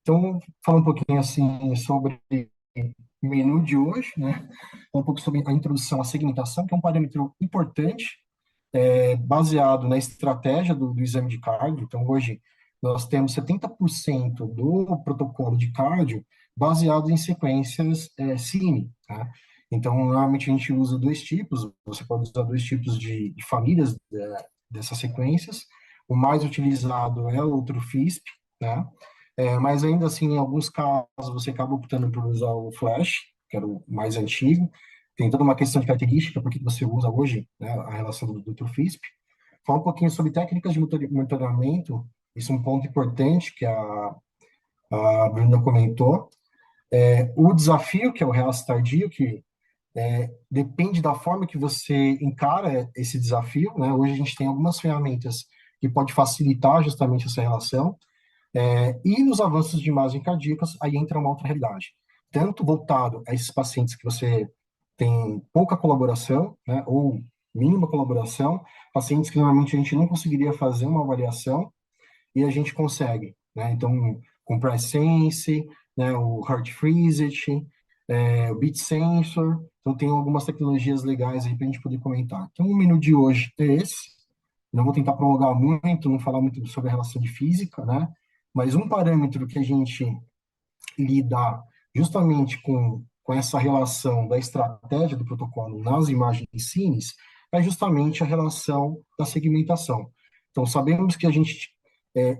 Então, falar um pouquinho assim sobre o menu de hoje, né? Um pouco sobre a introdução à segmentação, que é um parâmetro importante, baseado na estratégia do exame de cardio. Então, hoje, nós temos 70% do protocolo de cardio baseado em sequências Cine, tá? Então, normalmente a gente usa dois tipos, você pode usar dois tipos de famílias dessas sequências. O mais utilizado é o TrueFisp, né? Mas ainda assim, em alguns casos, você acaba optando por usar o Flash, que era o mais antigo. Tem toda uma questão de característica, porque você usa hoje, né, a relação do TrueFisp. Falar um pouquinho sobre técnicas de monitoramento, isso é um ponto importante que a Bruna comentou. O desafio, que é o realce tardio, que depende da forma que você encara esse desafio, né? Hoje a gente tem algumas ferramentas que pode facilitar justamente essa relação, e nos avanços de imagens cardíacas, aí entra uma outra realidade. Tanto voltado a esses pacientes que você tem pouca colaboração, né, ou mínima colaboração, pacientes que normalmente a gente não conseguiria fazer uma avaliação, e a gente consegue, né? Então, com Price Sense, né, o Heart Freezit, o Beat Sensor, então tem algumas tecnologias legais aí para a gente poder comentar. Então, o menu de hoje é esse. Não vou tentar prolongar muito, não falar muito sobre a relação de física, né? Mas um parâmetro que a gente lida justamente com essa relação da estratégia do protocolo nas imagens cines é justamente a relação da segmentação. Então, sabemos que a gente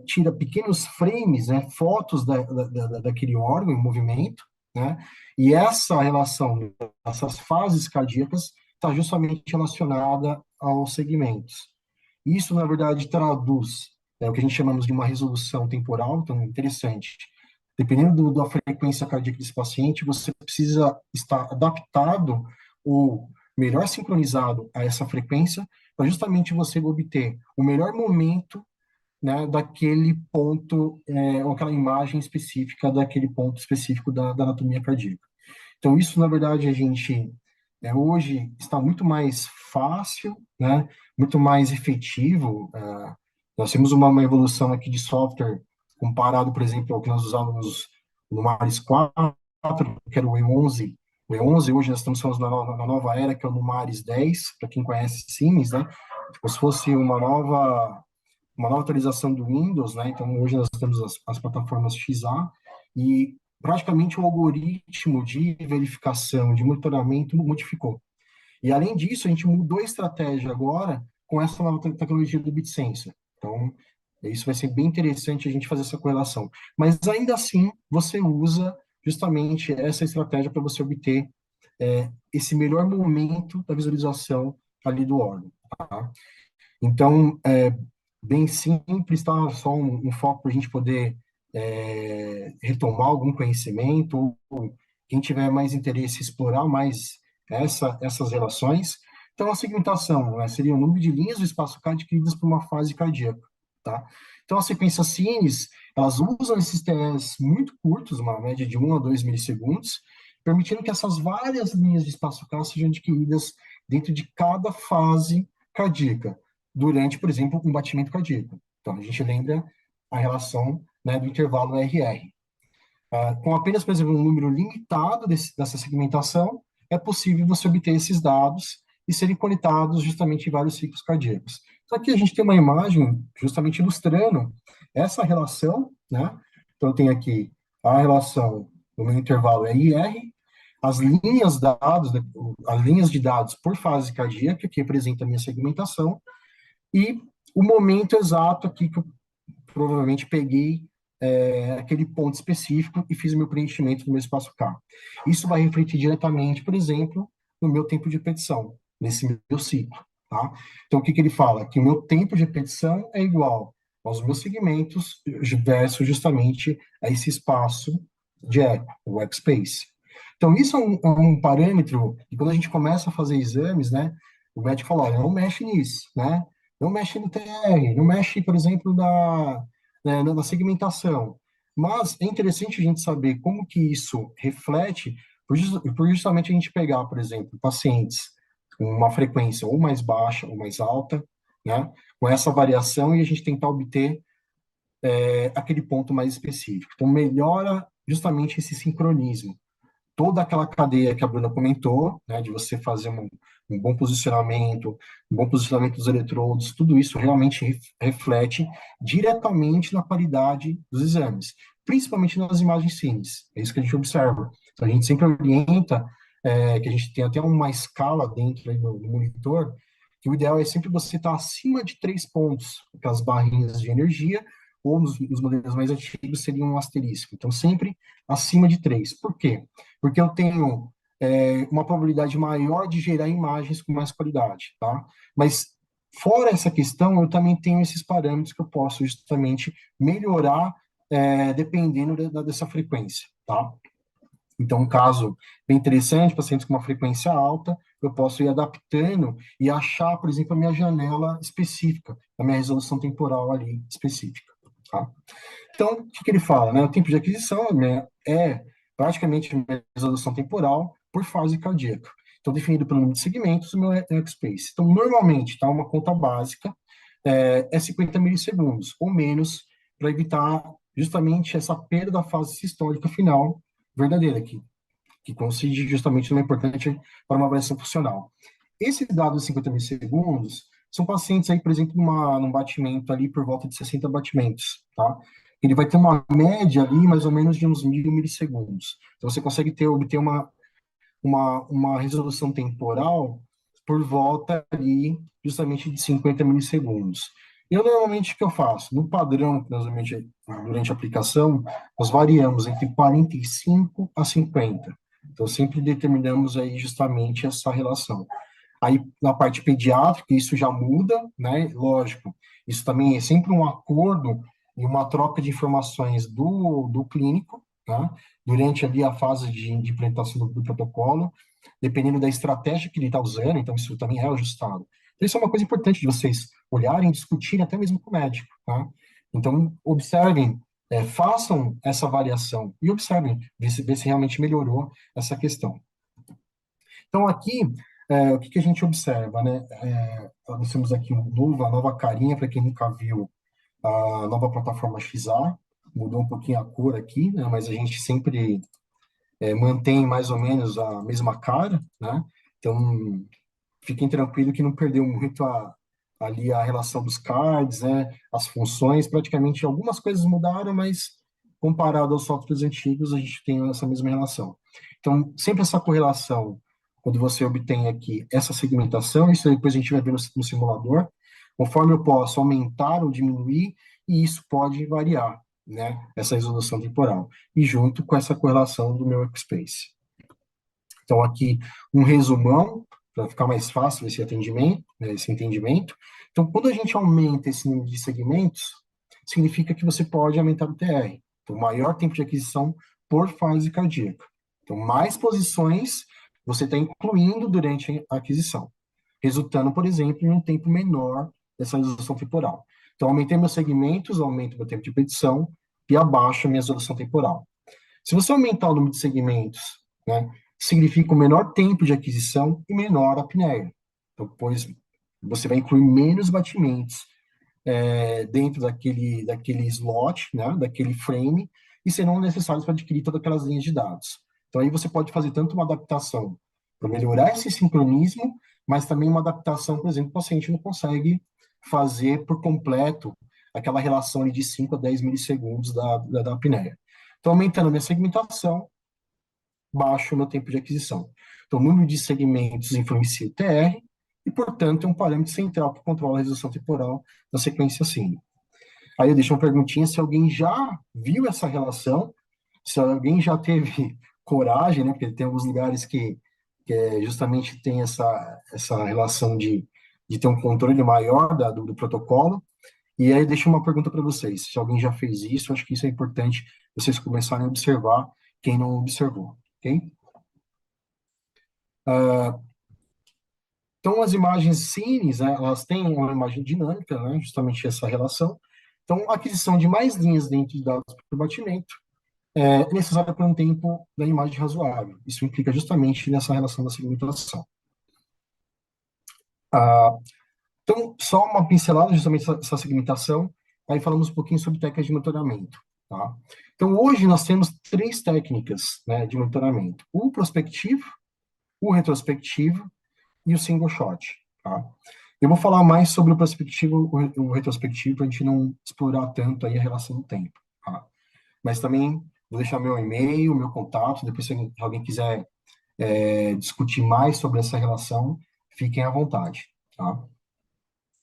tira pequenos frames, né, fotos daquele órgão em movimento, né, e essa relação, essas fases cardíacas, está justamente relacionada aos segmentos. Isso, na verdade, traduz o que a gente chamamos de uma resolução temporal, então, interessante. Dependendo da frequência cardíaca desse paciente, você precisa estar adaptado ou melhor sincronizado a essa frequência para justamente você obter o melhor momento, né, daquele ponto, ou aquela imagem específica daquele ponto específico da anatomia cardíaca. Então, isso, na verdade, a gente hoje está muito mais fácil, né, muito mais efetivo. Nós temos uma evolução aqui de software comparado, por exemplo, ao que nós usávamos no Maris 4, que era o E11. O E11, hoje nós estamos falando na nova era, que é o Numaris 10, para quem conhece Siemens, né? Como se fosse uma nova atualização do Windows, né? Então, hoje nós temos as plataformas XA e praticamente o algoritmo de verificação, de monitoramento modificou. E, além disso, a gente mudou a estratégia agora com essa nova tecnologia do BitSensor. Então, isso vai ser bem interessante a gente fazer essa correlação. Mas, ainda assim, você usa justamente essa estratégia para você obter esse melhor momento da visualização ali do órgão. Tá? Então, bem simples, tá? Só um foco para a gente poder retomar algum conhecimento, ou quem tiver mais interesse, explorar mais essas relações. Então, a segmentação, né, seria o número de linhas do espaço cardíaco adquiridas por uma fase cardíaca, tá? Então, as sequências Cines, elas usam esses TEs muito curtos, uma média de 1 a 2 milissegundos, permitindo que essas várias linhas de espaço cardíaco sejam adquiridas dentro de cada fase cardíaca durante, por exemplo, um batimento cardíaco. Então, a gente lembra a relação, né, do intervalo RR. Com apenas, por exemplo, um número limitado dessa segmentação, é possível você obter esses dados e serem conectados justamente em vários ciclos cardíacos. Então, aqui a gente tem uma imagem justamente ilustrando essa relação, né? Então, eu tenho aqui a relação do meu intervalo RR, as linhas dados, né, as linhas de dados por fase cardíaca, que representa a minha segmentação, e o momento exato aqui que eu provavelmente peguei aquele ponto específico e fiz o meu preenchimento no meu espaço K. Isso vai refletir diretamente, por exemplo, no meu tempo de repetição, nesse meu ciclo. Tá? Então, o que ele fala? Que o meu tempo de repetição é igual aos meus segmentos versus justamente a esse espaço de eco, o eco space. Então, isso é um parâmetro que quando a gente começa a fazer exames, né, o médico fala, olha, não mexe nisso, né? Não mexe no TR, não mexe, por exemplo, na segmentação. Mas é interessante a gente saber como que isso reflete, por justamente a gente pegar, por exemplo, pacientes com uma frequência ou mais baixa ou mais alta, né, com essa variação e a gente tentar obter aquele ponto mais específico. Então, melhora justamente esse sincronismo. Toda aquela cadeia que a Bruna comentou, né, de você fazer um bom posicionamento dos eletrodos, tudo isso realmente reflete diretamente na qualidade dos exames, principalmente nas imagens cines. É isso que a gente observa. Então, a gente sempre orienta que a gente tem até uma escala dentro aí do monitor, que o ideal é sempre você estar acima de 3 pontos, aquelas barrinhas de energia, ou nos modelos mais antigos seria um asterisco. Então, sempre acima de 3. Por quê? Porque eu tenho uma probabilidade maior de gerar imagens com mais qualidade, tá? Mas, fora essa questão, eu também tenho esses parâmetros que eu posso justamente melhorar dependendo dessa frequência, tá? Então, um caso bem interessante, pacientes com uma frequência alta, eu posso ir adaptando e achar, por exemplo, a minha janela específica, a minha resolução temporal ali específica, tá? Então, o que que ele fala, né? O tempo de aquisição, né, é praticamente a minha resolução temporal por fase cardíaca. Então, definido pelo número de segmentos, o meu workspace. Então, normalmente, tá, uma conta básica é 50 milissegundos, ou menos, para evitar justamente essa perda da fase sistólica final verdadeira, que coincide justamente no importante para uma avaliação funcional. Esses dados de 50 milissegundos são pacientes aí, por exemplo, num batimento ali por volta de 60 batimentos, tá? Ele vai ter uma média ali, mais ou menos, de uns 1.000 milissegundos. Então, você consegue obter uma resolução temporal por volta ali, justamente de 50 milissegundos. Eu, normalmente, o que eu faço? No padrão, normalmente, durante a aplicação, nós variamos entre 45 a 50. Então, sempre determinamos aí justamente essa relação. Aí, na parte pediátrica, isso já muda, né? Lógico, isso também é sempre um acordo e uma troca de informações do clínico, tá? Durante ali a fase de implementação do protocolo, dependendo da estratégia que ele está usando, então isso também é ajustado. Então, isso é uma coisa importante de vocês olharem, discutirem até mesmo com o médico, tá? Então, observem, façam essa variação e observem, ver se realmente melhorou essa questão. Então, aqui, o que que a gente observa, né? Nós temos aqui a nova carinha, para quem nunca viu, a nova plataforma XA, mudou um pouquinho a cor aqui, né? Mas a gente sempre mantém mais ou menos a mesma cara, né? Então, fiquem tranquilos que não perdeu muito ali a relação dos cards, né? As funções, praticamente algumas coisas mudaram, mas comparado aos softwares antigos, a gente tem essa mesma relação. Então, sempre essa correlação, quando você obtém aqui essa segmentação, isso depois a gente vai ver no simulador, conforme eu posso aumentar ou diminuir, e isso pode variar, né? Essa resolução temporal, e junto com essa correlação do meu workspace. Então, aqui, um resumão, para ficar mais fácil esse atendimento, né, esse entendimento. Então, quando a gente aumenta esse número de segmentos, significa que você pode aumentar o TR. Então, maior tempo de aquisição por fase cardíaca. Então, mais posições você está incluindo durante a aquisição, resultando, por exemplo, em um tempo menor dessa resolução temporal. Então, aumentei meus segmentos, aumento meu tempo de petição e abaixo a minha resolução temporal. Se você aumentar o número de segmentos, né, significa um menor tempo de aquisição e menor apneia. Então, pois você vai incluir menos batimentos dentro daquele slot, né, daquele frame, e serão necessários para adquirir todas aquelas linhas de dados. Então, aí você pode fazer tanto uma adaptação para melhorar esse sincronismo, mas também uma adaptação, por exemplo, o paciente não consegue fazer por completo aquela relação ali de 5 a 10 milissegundos da apneia. Então, aumentando a minha segmentação, baixo o meu tempo de aquisição. Então, o número de segmentos influencia o TR e, portanto, é um parâmetro central que controla a resolução temporal da sequência cine. Aí eu deixo uma perguntinha se alguém já viu essa relação, se alguém já teve coragem, né? Porque tem alguns lugares que justamente tem essa relação de ter um controle maior do protocolo. E aí eu deixo uma pergunta para vocês. Se alguém já fez isso, acho que isso é importante vocês começarem a observar quem não observou, ok? Então, as imagens cines, né, elas têm uma imagem dinâmica, né, justamente essa relação. Então, a aquisição de mais linhas dentro de dados por batimento é necessária por um tempo da imagem razoável. Isso implica justamente nessa relação da segmentação. Então, só uma pincelada justamente essa segmentação. aí falamos um pouquinho sobre técnicas de monitoramento, tá? Então, hoje nós temos três técnicas, né, de monitoramento: o prospectivo, o retrospectivo e o single shot, tá? Eu vou falar mais sobre o prospectivo, o retrospectivo, para a gente não explorar tanto aí a relação do tempo, tá? Mas também vou deixar meu e-mail, meu contato, depois se alguém quiser discutir mais sobre essa relação, fiquem à vontade, tá?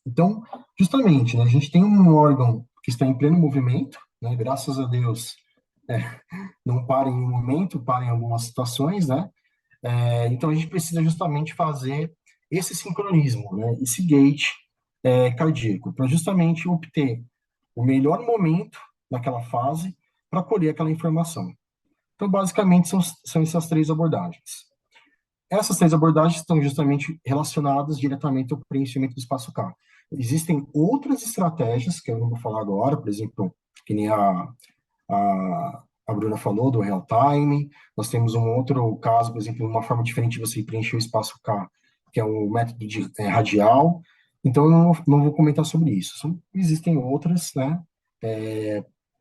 Então, justamente, né, a gente tem um órgão que está em pleno movimento, né, graças a Deus, é, não para em um momento, para em algumas situações, né? Então, a gente precisa justamente fazer esse sincronismo, né, esse gate cardíaco, para justamente obter o melhor momento naquela fase para colher aquela informação. Então, basicamente, são essas três abordagens. Essas três abordagens estão justamente relacionadas diretamente ao preenchimento do espaço K. Existem outras estratégias, que eu não vou falar agora, por exemplo, que nem a Bruna falou, do real time. Nós temos um outro caso, por exemplo, uma forma diferente de você preencher o espaço K, que é o método radial. Então, eu não vou comentar sobre isso. Existem outras, né?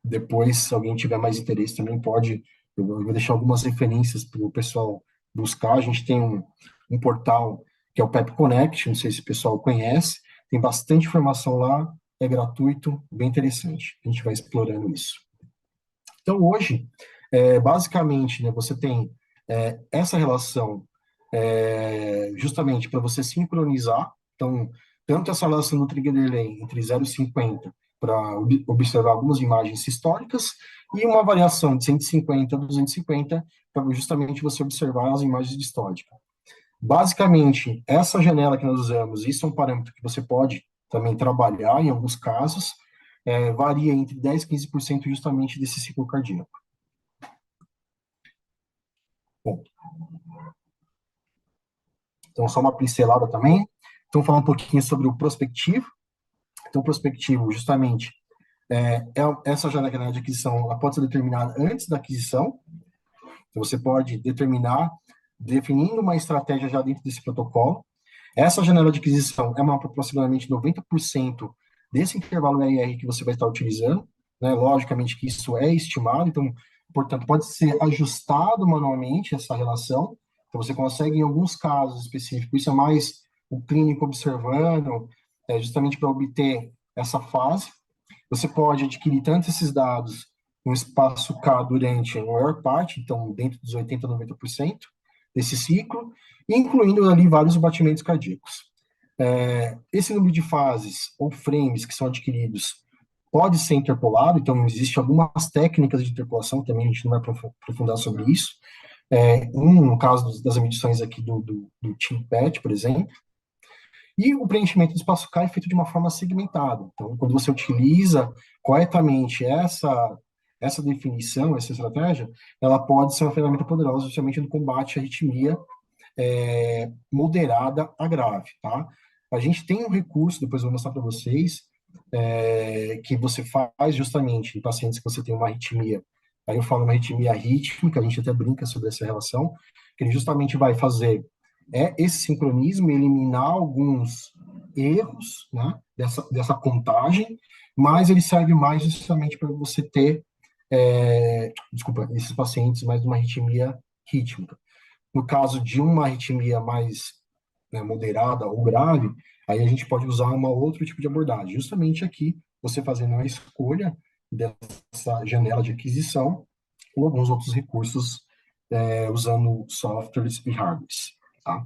Depois, se alguém tiver mais interesse, também pode. Eu vou deixar algumas referências para o pessoal buscar. A gente tem um portal que é o Pep Connect, não sei se o pessoal conhece. Tem bastante informação lá, é gratuito, bem interessante. A gente vai explorando isso. Então, hoje, basicamente, né, você tem essa relação justamente para você sincronizar. Então, tanto essa relação do trigger delay entre 0,50 para observar algumas imagens históricas e uma variação de 150 a 250 para justamente você observar as imagens de histórica. Basicamente, essa janela que nós usamos, isso é um parâmetro que você pode também trabalhar em alguns casos, varia entre 10% e 15% justamente desse ciclo cardíaco. Bom, então, só uma pincelada também. Então, falar um pouquinho sobre o prospectivo. Então, o prospectivo, justamente, essa janela de aquisição, ela pode ser determinada antes da aquisição. Então, você pode determinar, definindo uma estratégia já dentro desse protocolo. Essa janela de aquisição é aproximadamente 90% desse intervalo RR que você vai estar utilizando, né? Logicamente que isso é estimado, então, portanto, pode ser ajustado manualmente essa relação. Então, você consegue, em alguns casos específicos, isso é mais o clínico observando, justamente para obter essa fase. Você pode adquirir tanto esses dados no espaço K durante a maior parte, então, dentro dos 80% a 90% desse ciclo, incluindo ali vários batimentos cardíacos. Esse número de fases ou frames que são adquiridos pode ser interpolado, então existem algumas técnicas de interpolação, também a gente não vai aprofundar sobre isso. No caso das medições aqui do TIMPET, por exemplo, e o preenchimento do espaço K é feito de uma forma segmentada. Então, quando você utiliza corretamente essa definição, essa estratégia, ela pode ser uma ferramenta poderosa, justamente no combate à arritmia moderada a grave, tá? A gente tem um recurso, depois eu vou mostrar para vocês, que você faz justamente em pacientes que você tem uma arritmia, aí eu falo uma arritmia rítmica, a gente até brinca sobre essa relação, que ele justamente vai fazer esse sincronismo, eliminar alguns erros, né, dessa contagem, mas ele serve mais justamente para você ter, esses pacientes mais uma arritmia rítmica. No caso de uma arritmia mais, né, moderada ou grave, aí a gente pode usar uma outro tipo de abordagem. Justamente aqui, você fazendo a escolha dessa janela de aquisição ou alguns outros recursos usando softwares e hardwares. Tá?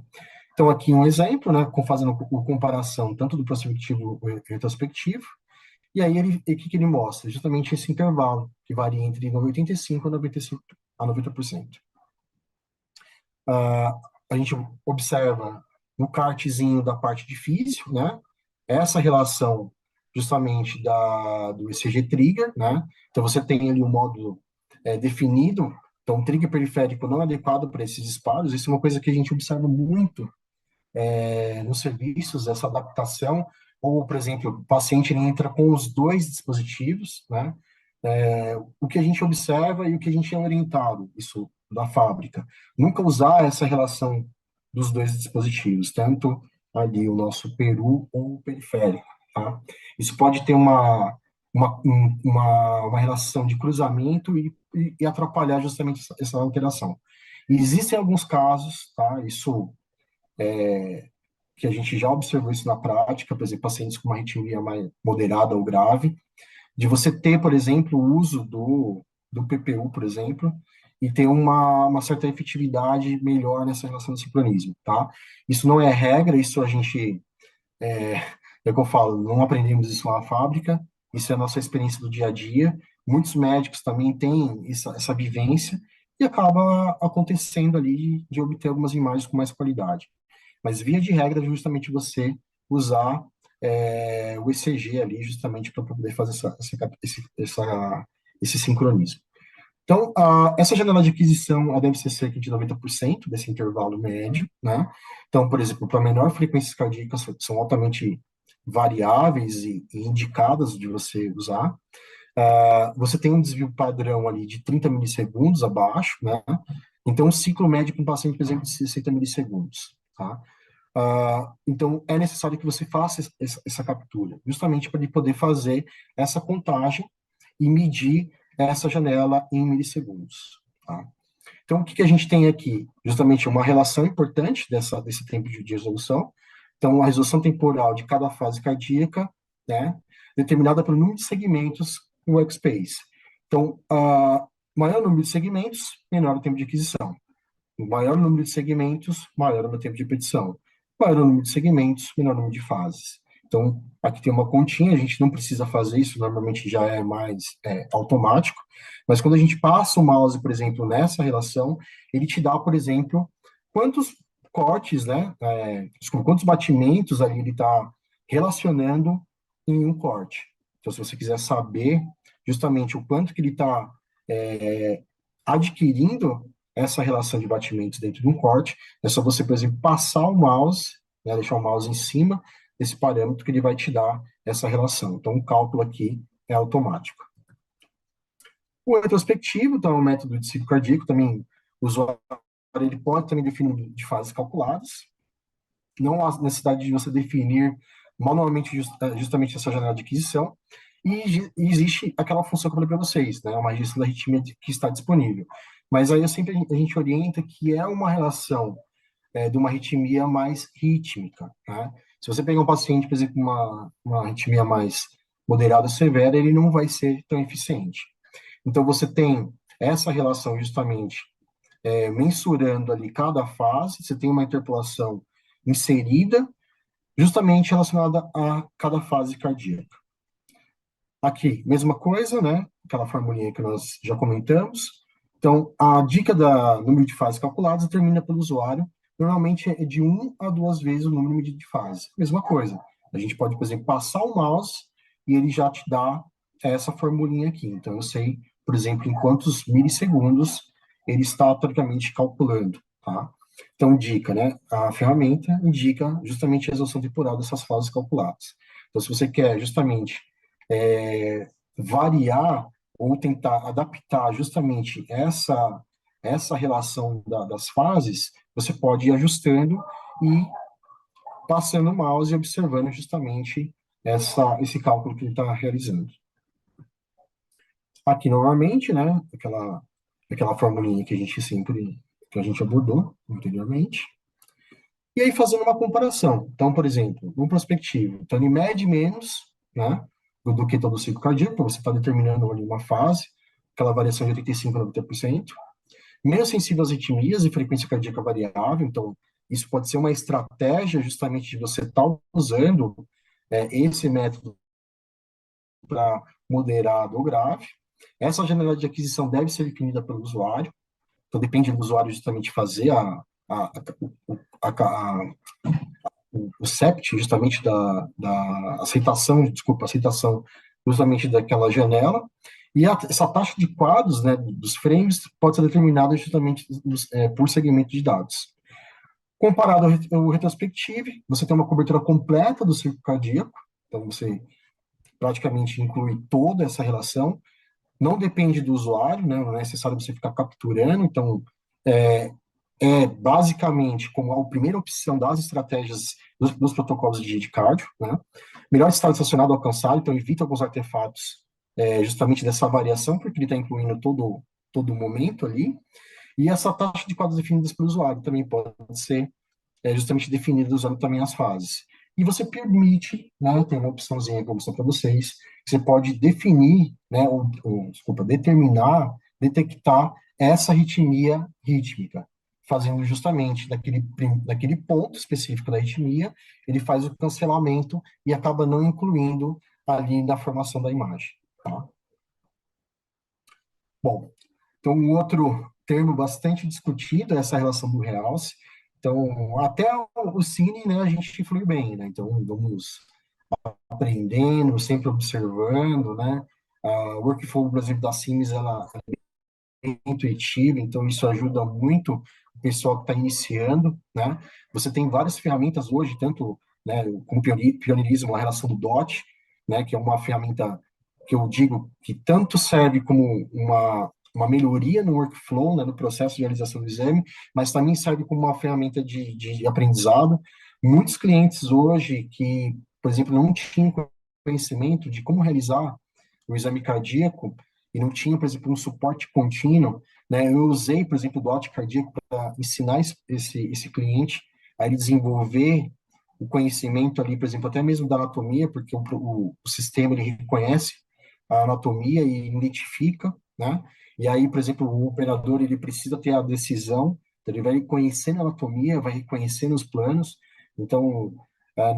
Então, aqui um exemplo, né, fazendo a comparação tanto do prospectivo e retrospectivo, e aí o que ele mostra? Justamente esse intervalo, que varia entre 85% a 95% a 90%. A gente observa no cartzinho da parte difícil, né? Essa relação justamente do ECG trigger, né? Então você tem ali um módulo definido, então o trigger periférico não é adequado para esses disparos. Isso é uma coisa que a gente observa muito nos serviços, essa adaptação. Ou, por exemplo, o paciente ele entra com os dois dispositivos, né? O que a gente observa e o que a gente é orientado, isso da fábrica. Nunca usar essa relação dos dois dispositivos, tanto ali o nosso peru ou o periférico, tá? Isso pode ter uma relação de cruzamento e atrapalhar justamente essa alteração. E existem alguns casos, tá? Isso que a gente já observou isso na prática, por exemplo, pacientes com uma arritmia mais moderada ou grave, de você ter, por exemplo, o uso do PPU, por exemplo, e ter uma certa efetividade melhor nessa relação de sincronismo, tá? Isso não é regra, isso a gente, é o que eu falo, não aprendemos isso na fábrica, isso é a nossa experiência do dia a dia. Muitos médicos também têm essa vivência e acaba acontecendo ali de obter algumas imagens com mais qualidade. Mas, via de regra, é justamente você usar o ECG ali, justamente para poder fazer esse sincronismo. Então, essa janela de aquisição ela deve ser cerca de 90% desse intervalo médio, né? Então, por exemplo, para menor frequências cardíacas são altamente variáveis e indicadas de você usar. Você tem um desvio padrão ali de 30 milissegundos abaixo, né? Então, um ciclo médio para um paciente, por exemplo, de 60 milissegundos, tá? Então, é necessário que você faça essa captura, justamente para ele poder fazer essa contagem e medir essa janela em milissegundos. Tá? Então, o que a gente tem aqui? Justamente uma relação importante desse tempo de resolução. Então, a resolução temporal de cada fase cardíaca, né, determinada pelo número de segmentos no workspace. Então, maior número de segmentos, menor o tempo de aquisição. Maior número de segmentos, maior o meu tempo de repetição. Maior número de segmentos, menor número de fases. Então, aqui tem uma continha, a gente não precisa fazer isso, normalmente já é mais automático, mas quando a gente passa o mouse, por exemplo, nessa relação, ele te dá, por exemplo, quantos cortes, né, desculpa, quantos batimentos ali ele está relacionando em um corte. Então, se você quiser saber justamente o quanto que ele está adquirindo essa relação de batimentos dentro de um corte, é só você, por exemplo, passar o mouse, né, deixar o mouse em cima desse parâmetro que ele vai te dar essa relação. Então, o cálculo aqui é automático. O retrospectivo, então, é um método de ciclo cardíaco, também o usuário ele pode também definir de fases calculadas. Não há necessidade de você definir manualmente justamente essa janela de aquisição. E existe aquela função que eu falei para vocês, né, uma gestão da arritmia que está disponível. Mas aí a gente orienta que é uma relação de uma arritmia mais rítmica, né? Se você pegar um paciente, por exemplo, uma arritmia mais moderada ou severa, ele não vai ser tão eficiente. Então, você tem essa relação justamente mensurando ali cada fase, você tem uma interpolação inserida, justamente relacionada a cada fase cardíaca. Aqui, mesma coisa, né? Aquela formulinha que nós já comentamos. Então, a dica da número de fases calculadas determina pelo usuário, normalmente é de 1 a 2 vezes o número medido de fases. Mesma coisa. A gente pode, por exemplo, passar o mouse e ele já te dá essa formulinha aqui. Então, eu sei, por exemplo, em quantos milissegundos ele está teoricamente calculando, tá? Então, dica, né? A ferramenta indica justamente a resolução temporal dessas fases calculadas. Então, se você quer justamente variar ou tentar adaptar justamente essa relação das fases, você pode ir ajustando e passando o mouse e observando justamente esse cálculo que ele está realizando. Aqui, novamente, né, aquela formulinha que a gente abordou anteriormente. E aí, fazendo uma comparação. Então, por exemplo, no prospectivo, então ele mede menos, né, do que todo o ciclo cardíaco, você está determinando ali uma fase, aquela variação de 85% a 90%, menos sensível às arritmias e frequência cardíaca variável, então isso pode ser uma estratégia justamente de você estar usando esse método para moderado ou grave. Essa janela de aquisição deve ser definida pelo usuário, então depende do usuário justamente fazer a o CEPT, justamente da aceitação, desculpa, aceitação justamente daquela janela, e essa taxa de quadros, né, dos frames, pode ser determinada justamente por segmento de dados. Comparado ao retrospectivo, você tem uma cobertura completa do ciclo cardíaco, então você praticamente inclui toda essa relação, não depende do usuário, né, não é necessário você ficar capturando, então é basicamente como a primeira opção das estratégias dos protocolos de cardio, né? Melhor estado estacionado alcançado, então evita alguns artefatos justamente dessa variação, porque ele está incluindo todo o momento ali. E essa taxa de quadros definidas pelo usuário também pode ser justamente definida usando também as fases. E você permite, né, tem uma opçãozinha que eu vou mostrar para vocês, que você pode definir, né, desculpa, determinar, detectar essa arritmia rítmica, fazendo justamente daquele ponto específico da arritmia, ele faz o cancelamento e acaba não incluindo ali na formação da imagem, tá? Bom, então, um outro termo bastante discutido é essa relação do realce. Então, até o Cine, né, a gente flui bem, né? Então, vamos aprendendo, sempre observando, né? O workflow, por exemplo, da Cimes, ela é intuitiva, então isso ajuda muito o pessoal que está iniciando, né? Você tem várias ferramentas hoje, tanto, né, como pioneirismo, a relação do DOT, né, que é uma ferramenta que eu digo que tanto serve como uma melhoria no workflow, né, no processo de realização do exame, mas também serve como uma ferramenta de aprendizado. Muitos clientes hoje que, por exemplo, não tinham conhecimento de como realizar o exame cardíaco e não tinha, por exemplo, um suporte contínuo, né, eu usei, por exemplo, o DOT cardíaco para ensinar esse cliente a ele desenvolver o conhecimento ali, por exemplo, até mesmo da anatomia, porque o sistema ele reconhece a anatomia e identifica, né? E aí, por exemplo, o operador ele precisa ter a decisão, então ele vai conhecendo a anatomia, vai reconhecendo os planos, então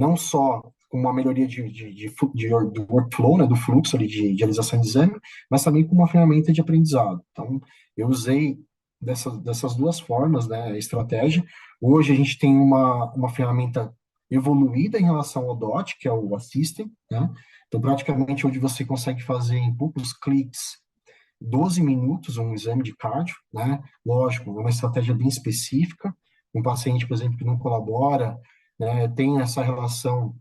não só com uma melhoria do workflow, né, do fluxo ali de realização de exame, mas também com uma ferramenta de aprendizado. Então, eu usei dessas duas formas, né, a estratégia. Hoje a gente tem uma ferramenta evoluída em relação ao DOT, que é o Assistant, né? Então, praticamente, onde você consegue fazer em poucos cliques 12 minutos um exame de cardio, né? Lógico, é uma estratégia bem específica. Um paciente, por exemplo, que não colabora, né, tem essa relação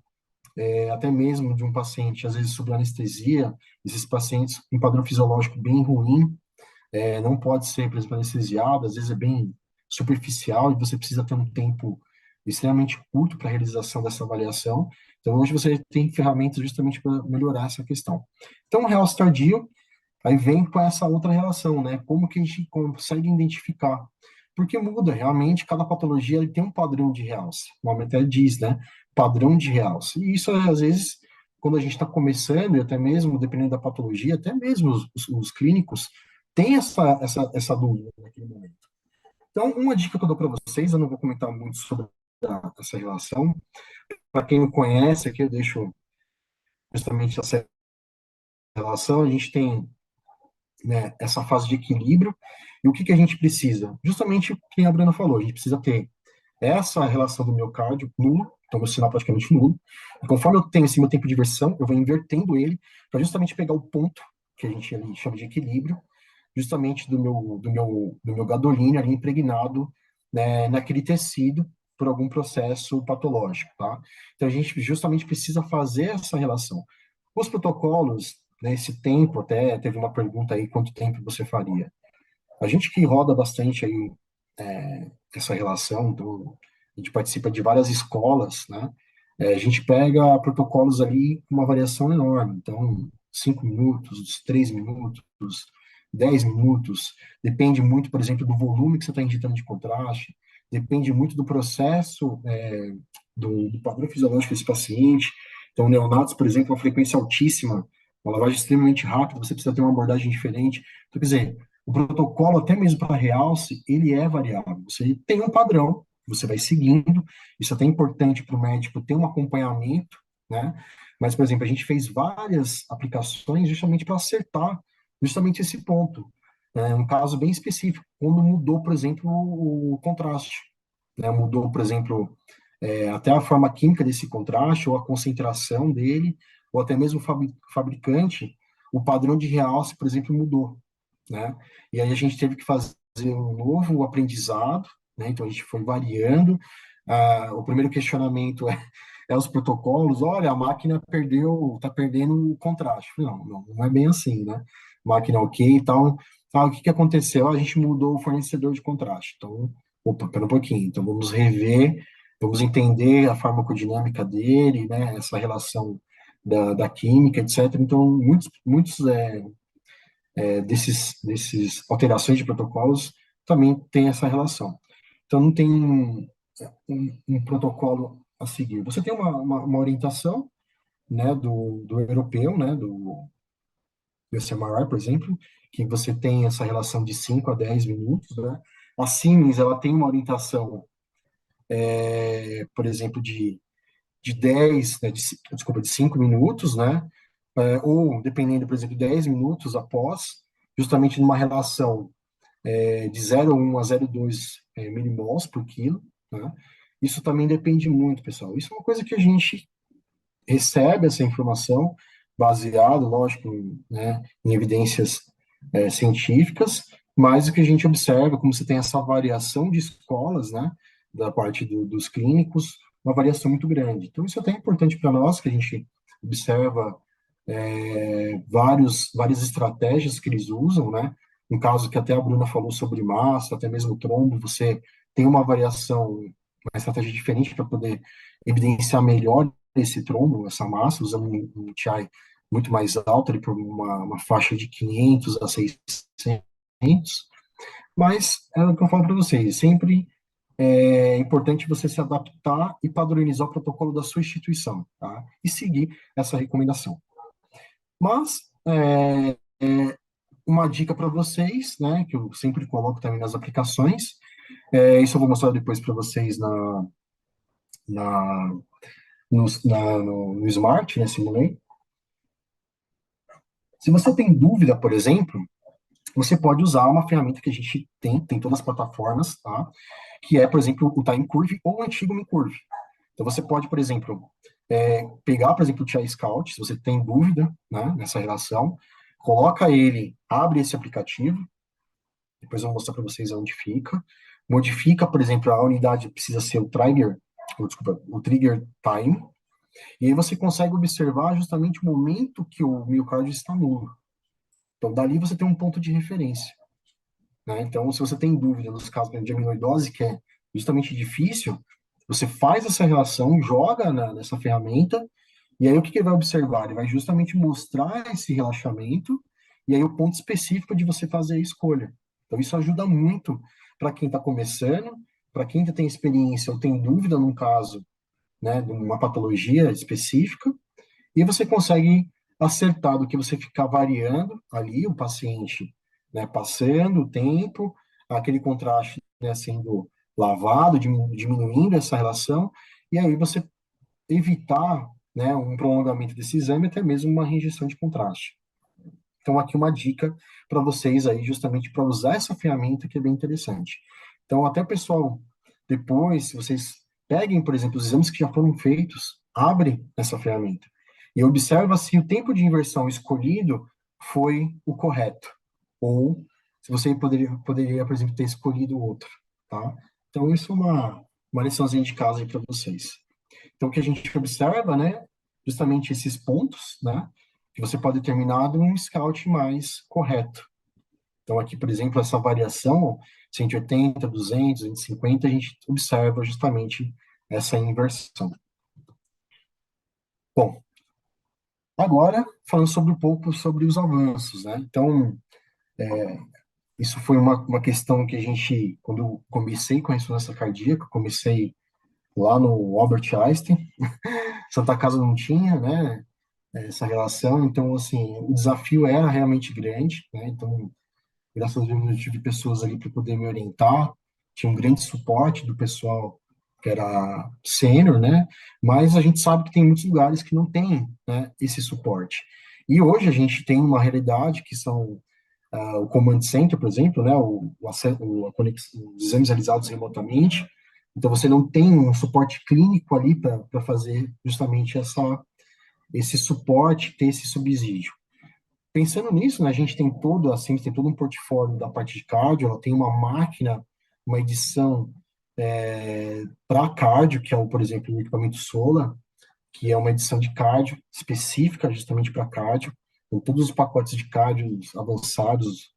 até mesmo de um paciente, às vezes, sob anestesia, esses pacientes com padrão fisiológico bem ruim, não pode ser, por exemplo, anestesiado, às vezes é bem superficial e você precisa ter um tempo extremamente curto para a realização dessa avaliação. Então, hoje você tem ferramentas justamente para melhorar essa questão. Então, o realce tardio, aí vem com essa outra relação, né? Como que a gente consegue identificar? Porque muda, realmente, cada patologia ele tem um padrão de realce. O nome até diz, né? Padrão de realce. E isso, às vezes, quando a gente está começando, e até mesmo, dependendo da patologia, até mesmo os clínicos, tem essa dúvida naquele momento. Então, uma dica que eu dou para vocês, eu não vou comentar muito sobre essa relação. Para quem não conhece, aqui eu deixo justamente essa relação. A gente tem, né, essa fase de equilíbrio. E o que que a gente precisa? Justamente o que a Bruna falou, a gente precisa ter essa relação do miocárdio nulo, então meu sinal praticamente nulo. E conforme eu tenho esse meu tempo de versão, eu vou invertendo ele para justamente pegar o ponto que a gente ali chama de equilíbrio, justamente do meu gadolínio ali impregnado, né, naquele tecido por algum processo patológico, tá? Então a gente justamente precisa fazer essa relação. Os protocolos, né, esse tempo, até teve uma pergunta aí, quanto tempo você faria? A gente que roda bastante aí essa relação, então, a gente participa de várias escolas, né? A gente pega protocolos ali com uma variação enorme, então, 5 minutos, 3 minutos, 10 minutos, depende muito, por exemplo, do volume que você está injetando de contraste, depende muito do processo, do padrão fisiológico desse paciente. Então, neonatos, por exemplo, uma frequência altíssima, uma lavagem extremamente rápida, você precisa ter uma abordagem diferente. Então, quer dizer, o protocolo, até mesmo para realce, ele é variável. Você tem um padrão, você vai seguindo, isso é até importante para o médico ter um acompanhamento, né? Mas, por exemplo, a gente fez várias aplicações justamente para acertar justamente esse ponto. Um caso bem específico, quando mudou, por exemplo, o contraste, né? Mudou, por exemplo, até a forma química desse contraste, ou a concentração dele, ou até mesmo o fabricante, o padrão de realce, por exemplo, mudou, né? E aí a gente teve que fazer um novo aprendizado, né? Então a gente foi variando. O primeiro questionamento é os protocolos. Olha, a máquina está perdendo o contraste. Não, não é bem assim, né? Máquina ok e tal. O que que aconteceu? A gente mudou o fornecedor de contraste. Então opa, pera um pouquinho, então vamos rever, vamos entender a farmacodinâmica dele, né, essa relação da química, etc. Então, muitos desses alterações de protocolos também têm essa relação. Então, não tem um protocolo a seguir. Você tem uma orientação, né, do europeu, né, do SMRI, por exemplo, que você tem essa relação de 5 a 10 minutos, né? A Siemens, ela tem uma orientação, por exemplo, de 10, né, desculpa, de 5 minutos, né? Ou, dependendo, por exemplo, 10 minutos após, justamente numa relação de 0,1 a 0,2 milimols por quilo, né? Isso também depende muito, pessoal. Isso é uma coisa que a gente recebe essa informação baseado, lógico, né, em evidências científicas, mas o que a gente observa, como você tem essa variação de escolas, né, da parte dos clínicos, uma variação muito grande. Então, isso é até importante para nós, que a gente observa várias estratégias que eles usam, né? No caso que até a Bruna falou sobre massa, até mesmo trombo, você tem uma variação, uma estratégia diferente para poder evidenciar melhor esse trombo, essa massa, usando um TI muito mais alto, ali por uma faixa de 500 a 600, mas é o que eu falo para vocês, sempre é importante você se adaptar e padronizar o protocolo da sua instituição, tá? E seguir essa recomendação. Mas, uma dica para vocês, né, que eu sempre coloco também nas aplicações, isso eu vou mostrar depois para vocês na, no Smart, né, Simulate. Se você tem dúvida, por exemplo, você pode usar uma ferramenta que a gente tem todas as plataformas, tá? Que é, por exemplo, o Time Curve ou o antigo MinCurve. Então, você pode, por exemplo, pegar, por exemplo, o TI Scout, se você tem dúvida, né, nessa relação, coloca ele, abre esse aplicativo, depois eu vou mostrar para vocês onde fica, modifica, por exemplo, a unidade precisa ser desculpa, o trigger time, e aí você consegue observar justamente o momento que o miocárdio está nulo. Então, dali você tem um ponto de referência, né? Então, se você tem dúvida nos casos de amiloidose, que é justamente difícil, você faz essa relação, joga nessa ferramenta, e aí o que ele vai observar? Ele vai justamente mostrar esse relaxamento, e aí o ponto específico de você fazer a escolha. Então, isso ajuda muito para quem está começando, para quem já tem experiência ou tem dúvida num caso, né, de uma patologia específica, e você consegue acertar do que você ficar variando ali o paciente, né, passando o tempo, aquele contraste, né, sendo lavado, diminuindo essa relação, e aí você evitar, né, um prolongamento desse exame, até mesmo uma rejeição de contraste. Então, aqui uma dica para vocês aí, justamente para usar essa ferramenta que é bem interessante. Então, até pessoal, depois, se vocês peguem, por exemplo, os exames que já foram feitos, abrem essa ferramenta e observa se o tempo de inversão escolhido foi o correto, ou se você poderia, por exemplo, ter escolhido outro, tá? Então, isso é uma liçãozinha de casa aí para vocês. Então, o que a gente observa, né, justamente esses pontos, né, que você pode determinar de um scout mais correto. Então, aqui, por exemplo, essa variação, 180, 200, 250, a gente observa justamente essa inversão. Bom, agora, falando sobre um pouco sobre os avanços, né? Então, isso foi uma questão que a gente, quando eu comecei com a ressonância cardíaca, comecei lá no Albert Einstein, Santa Casa não tinha, né, essa relação, então, assim, o desafio era realmente grande, né, então, graças a Deus eu tive pessoas ali para poder me orientar, tinha um grande suporte do pessoal que era sênior, né, mas a gente sabe que tem muitos lugares que não tem, né, esse suporte. E hoje a gente tem uma realidade que são o Command Center, por exemplo, né, os exames realizados remotamente, então você não tem um suporte clínico ali para fazer justamente esse suporte, ter esse subsídio. Pensando nisso, né, a gente tem todo, assim, tem todo um portfólio da parte de cardio, ela tem uma máquina, uma edição para cardio, que é, por exemplo, o equipamento Sola, que é uma edição de cardio específica justamente para cardio, com todos os pacotes de cardio avançados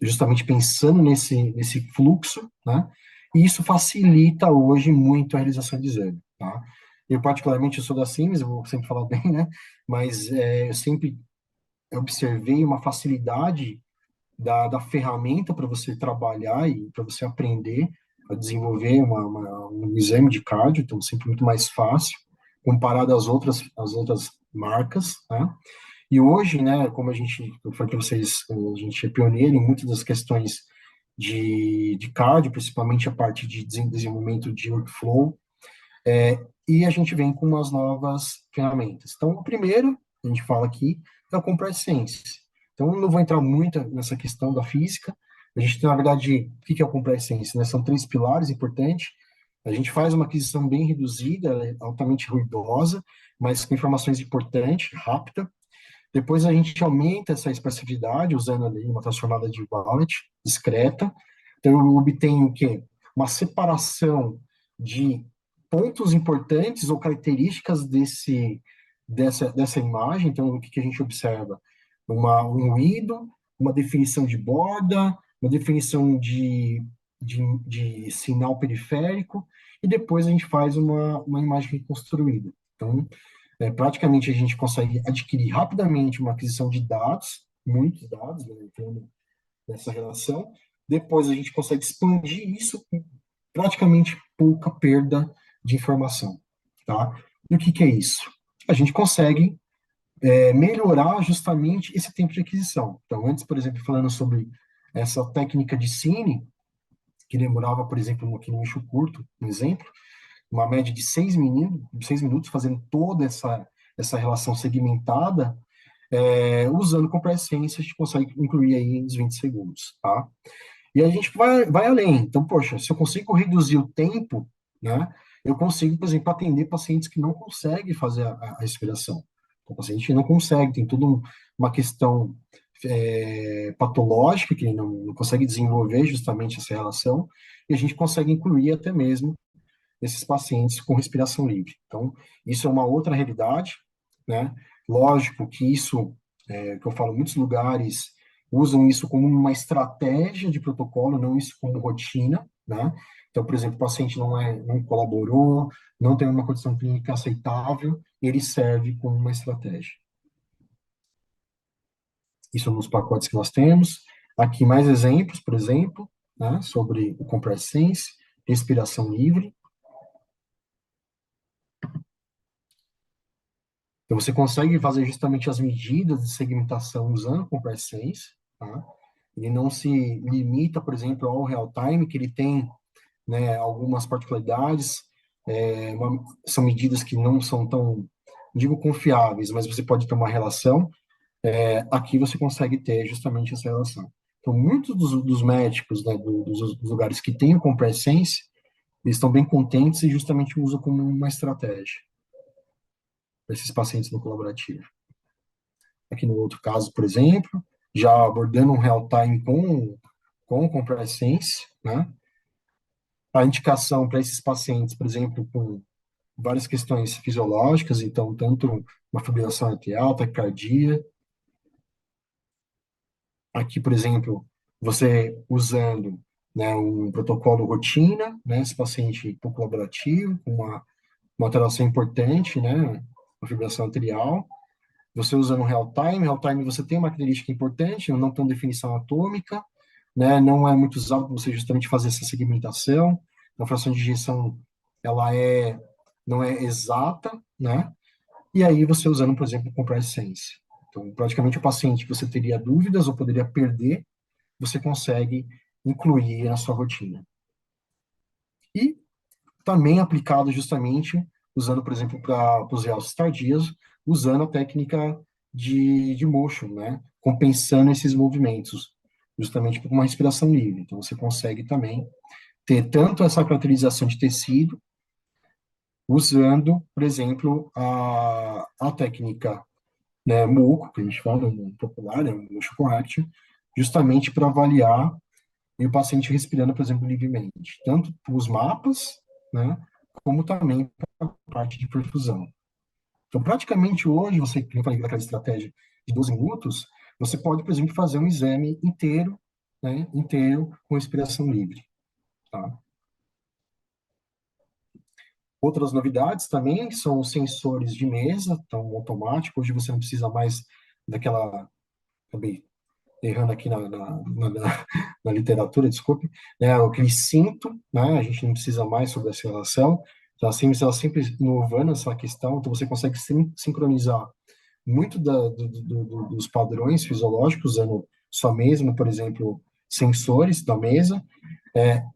justamente pensando nesse fluxo, né? E isso facilita hoje muito a realização de exame, tá? Eu, particularmente, eu sou da Siemens, eu vou sempre falar bem, né? Mas eu sempre observei uma facilidade da ferramenta para você trabalhar e para você aprender a desenvolver um exame de cardio, então sempre muito mais fácil comparado às outras marcas, né? E hoje, né, como eu falei para vocês, a gente é pioneiro em muitas das questões de cardio, principalmente a parte de desenvolvimento de workflow, e a gente vem com umas novas ferramentas. Então, o primeiro, a gente fala aqui, é o Compress Sense. Então, eu não vou entrar muito nessa questão da física. A gente tem, na verdade, o que é o Compress Sense, né? São três pilares importantes. A gente faz uma aquisição bem reduzida, ela é altamente ruidosa, mas com informações importantes, rápida. Depois a gente aumenta essa expressividade usando ali uma transformada de wallet discreta. Então eu obtenho o quê? Uma separação de pontos importantes ou características dessa imagem. Então o que que a gente observa? Um ruído, uma definição de borda, uma definição de sinal periférico, e depois a gente faz uma imagem reconstruída. Então, praticamente a gente consegue adquirir rapidamente uma aquisição de dados, muitos dados, né, entrando nessa relação. Depois a gente consegue expandir isso com praticamente pouca perda de informação, tá? E o que que é isso? A gente consegue melhorar justamente esse tempo de aquisição. Então, antes, por exemplo, falando sobre essa técnica de Cine, que demorava, por exemplo, aqui no eixo curto, um exemplo, uma média de 6 minutos, fazendo toda essa relação segmentada, usando Compress Sense, a gente consegue incluir aí uns 20 segundos, tá? E a gente vai além. Então, poxa, se eu consigo reduzir o tempo, né, eu consigo, por exemplo, atender pacientes que não conseguem fazer a respiração. O paciente não consegue, tem toda uma questão patológica que ele não consegue desenvolver justamente essa relação, e a gente consegue incluir até mesmo esses pacientes com respiração livre. Então, isso é uma outra realidade, né? Lógico que isso, que eu falo, muitos lugares usam isso como uma estratégia de protocolo, não isso como rotina, né? Então, por exemplo, o paciente não colaborou, não tem uma condição clínica aceitável, ele serve como uma estratégia. Isso nos pacotes que nós temos. Aqui mais exemplos, por exemplo, né, sobre o Compress Sense, respiração livre. Então, você consegue fazer justamente as medidas de segmentação usando o Compress Sense, tá? Ele não se limita, por exemplo, ao real time, que ele tem, né, algumas particularidades, são medidas que não são tão, não digo confiáveis, mas você pode ter uma relação, aqui você consegue ter justamente essa relação. Então, muitos dos médicos, né, dos lugares que têm o Compress Sense, eles estão bem contentes e justamente usam como uma estratégia para esses pacientes no colaborativo. Aqui no outro caso, por exemplo, já abordando um real time com o Compress Sense, né? A indicação para esses pacientes, por exemplo, com várias questões fisiológicas, então, tanto uma fibrilação atrial, taquicardia. Aqui, por exemplo, você usando, né, um protocolo rotina, né, esse paciente pouco colaborativo, com uma alteração importante, né, uma fibrilação atrial. Você usando real time você tem uma característica importante, não tem definição atômica, né, não é muito usado para você justamente fazer essa segmentação. A fração de injeção, ela não é exata, né, e aí você usando, por exemplo, o Compress Sense. Então, praticamente o paciente que você teria dúvidas ou poderia perder, você consegue incluir na sua rotina. E também aplicado justamente, usando, por exemplo, para os realces tardios, usando a técnica de motion, né? Compensando esses movimentos, justamente com uma respiração livre. Então, você consegue também ter tanto essa caracterização de tecido, usando, por exemplo, a técnica, né, MUCO, que a gente fala no popular, né, o Motion Correct, justamente para avaliar e o paciente respirando, por exemplo, livremente, tanto os mapas, né, como também a parte de perfusão. Então, praticamente hoje, como eu falei daquela estratégia de 12 minutos, você pode, por exemplo, fazer um exame inteiro né, inteiro com respiração livre, tá? Outras novidades também são os sensores de mesa, então automático. Hoje você não precisa mais daquela, acabei errando aqui na literatura, desculpe, né, aquele cinto, né, a gente não precisa mais sobre essa relação. Então, assim, ela sempre inovando essa questão, então você consegue sincronizar muito dos padrões fisiológicos, usando só mesmo, por exemplo, sensores da mesa.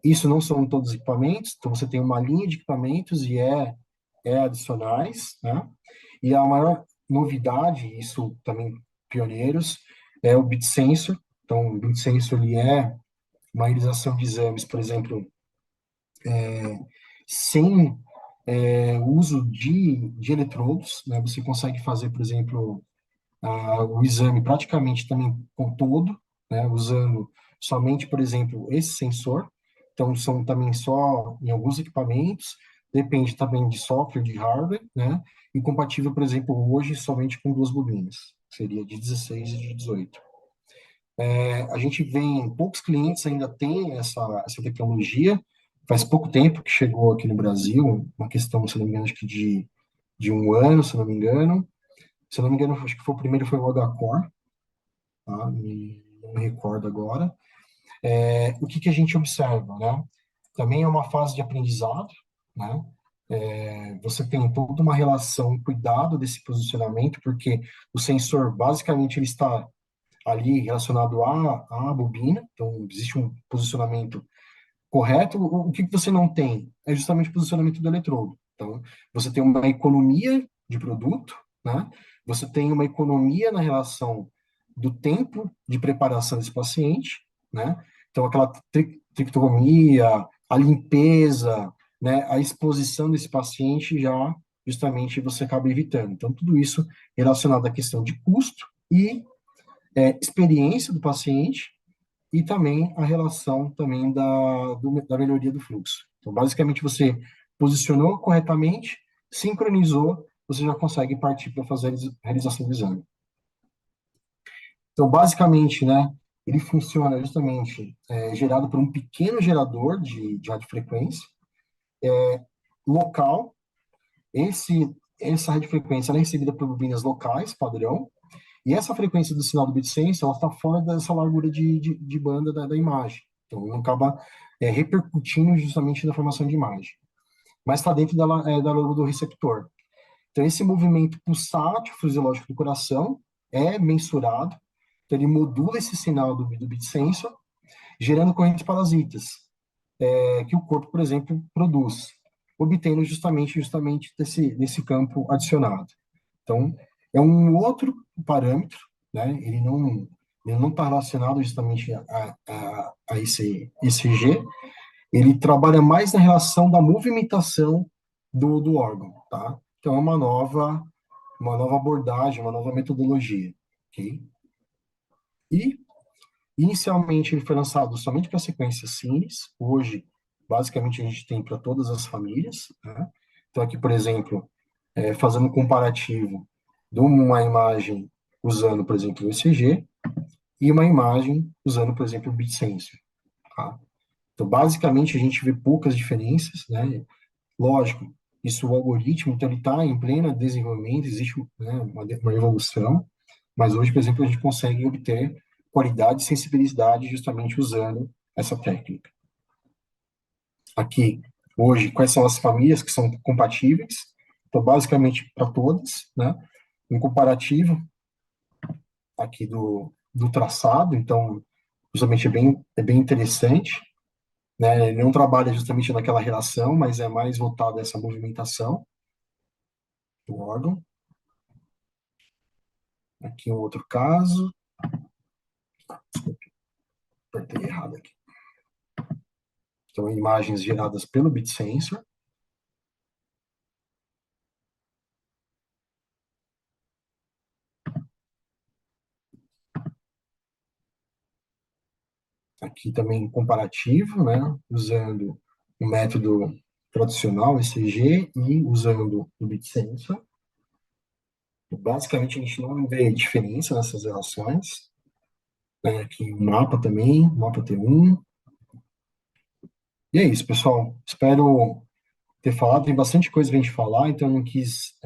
Isso não são todos os equipamentos, então você tem uma linha de equipamentos e adicionais, né? E a maior novidade, isso também pioneiros, é o Beat Sensor. Então, o Beat Sensor ele é uma realização de exames, por exemplo, sem uso de eletrodos, né? Você consegue fazer, por exemplo, o exame praticamente também com todo, né, usando somente, por exemplo, esse sensor. Então, são também só em alguns equipamentos, depende também de software, de hardware, né, e compatível, por exemplo, hoje somente com duas bobinas, seria de 16 e de 18. A gente vê, poucos clientes ainda têm essa tecnologia, faz pouco tempo que chegou aqui no Brasil, uma questão, se não me engano, acho que de um ano, se não me engano. Se não me engano, acho que foi o primeiro foi o H-Core, tá? Não me recordo agora. O que que a gente observa, né? Também é uma fase de aprendizado, né? Você tem toda uma relação, um cuidado desse posicionamento, porque o sensor, basicamente, ele está ali relacionado à bobina, então existe um posicionamento correto. O que que você não tem é justamente o posicionamento do eletrodo. Então, você tem uma economia de produto, né? Você tem uma economia na relação do tempo de preparação desse paciente, né? Então, aquela trictomia, a limpeza, né? A exposição desse paciente já, justamente, você acaba evitando. Então, tudo isso relacionado à questão de custo e experiência do paciente e também a relação também da melhoria do fluxo. Então, basicamente, você posicionou corretamente, sincronizou, você já consegue partir para fazer a realização do exame. Então, basicamente, né, ele funciona justamente gerado por um pequeno gerador de radiofrequência local. Essa radiofrequência ela é recebida por bobinas locais, padrão, e essa frequência do sinal do bit sense, ela está fora dessa largura de banda da imagem. Então, não acaba repercutindo justamente na formação de imagem. Mas está dentro da largura do receptor. Então, esse movimento pulsátil fisiológico do coração é mensurado. Então, ele modula esse sinal do bit sensor, gerando correntes parasitas, que o corpo, por exemplo, produz, obtendo justamente desse campo adicionado. Então, é um outro parâmetro, né? Ele não está relacionado justamente a esse ECG, ele trabalha mais na relação da movimentação do órgão, tá? Então, é uma nova abordagem, uma nova metodologia, ok? E, inicialmente, ele foi lançado somente para a sequência Cines, hoje, basicamente, a gente tem para todas as famílias, né? Então, aqui, por exemplo, fazendo um comparativo de uma imagem usando, por exemplo, o ECG e uma imagem usando, por exemplo, o Beat Sensor, tá? Então, basicamente, a gente vê poucas diferenças, né? Lógico, isso o algoritmo, então ele está em pleno desenvolvimento, existe, né, uma evolução, mas hoje, por exemplo, a gente consegue obter qualidade e sensibilidade justamente usando essa técnica. Aqui, hoje, quais são as famílias que são compatíveis? Então, basicamente, para todas, né? Um comparativo aqui do traçado, então, justamente é bem interessante, né? Ele não trabalha justamente naquela relação, mas é mais voltado a essa movimentação do órgão. Aqui um outro caso, desculpe, apertei errado aqui. Então, imagens geradas pelo Beat Sensor. Aqui também comparativo, né? Usando o método tradicional, ECG, e usando o Beat Sensor. Basicamente, a gente não vê diferença nessas relações. aqui o mapa também, o mapa T1. E é isso, pessoal. Espero ter falado. Tem bastante coisa pra gente falar, então eu não quis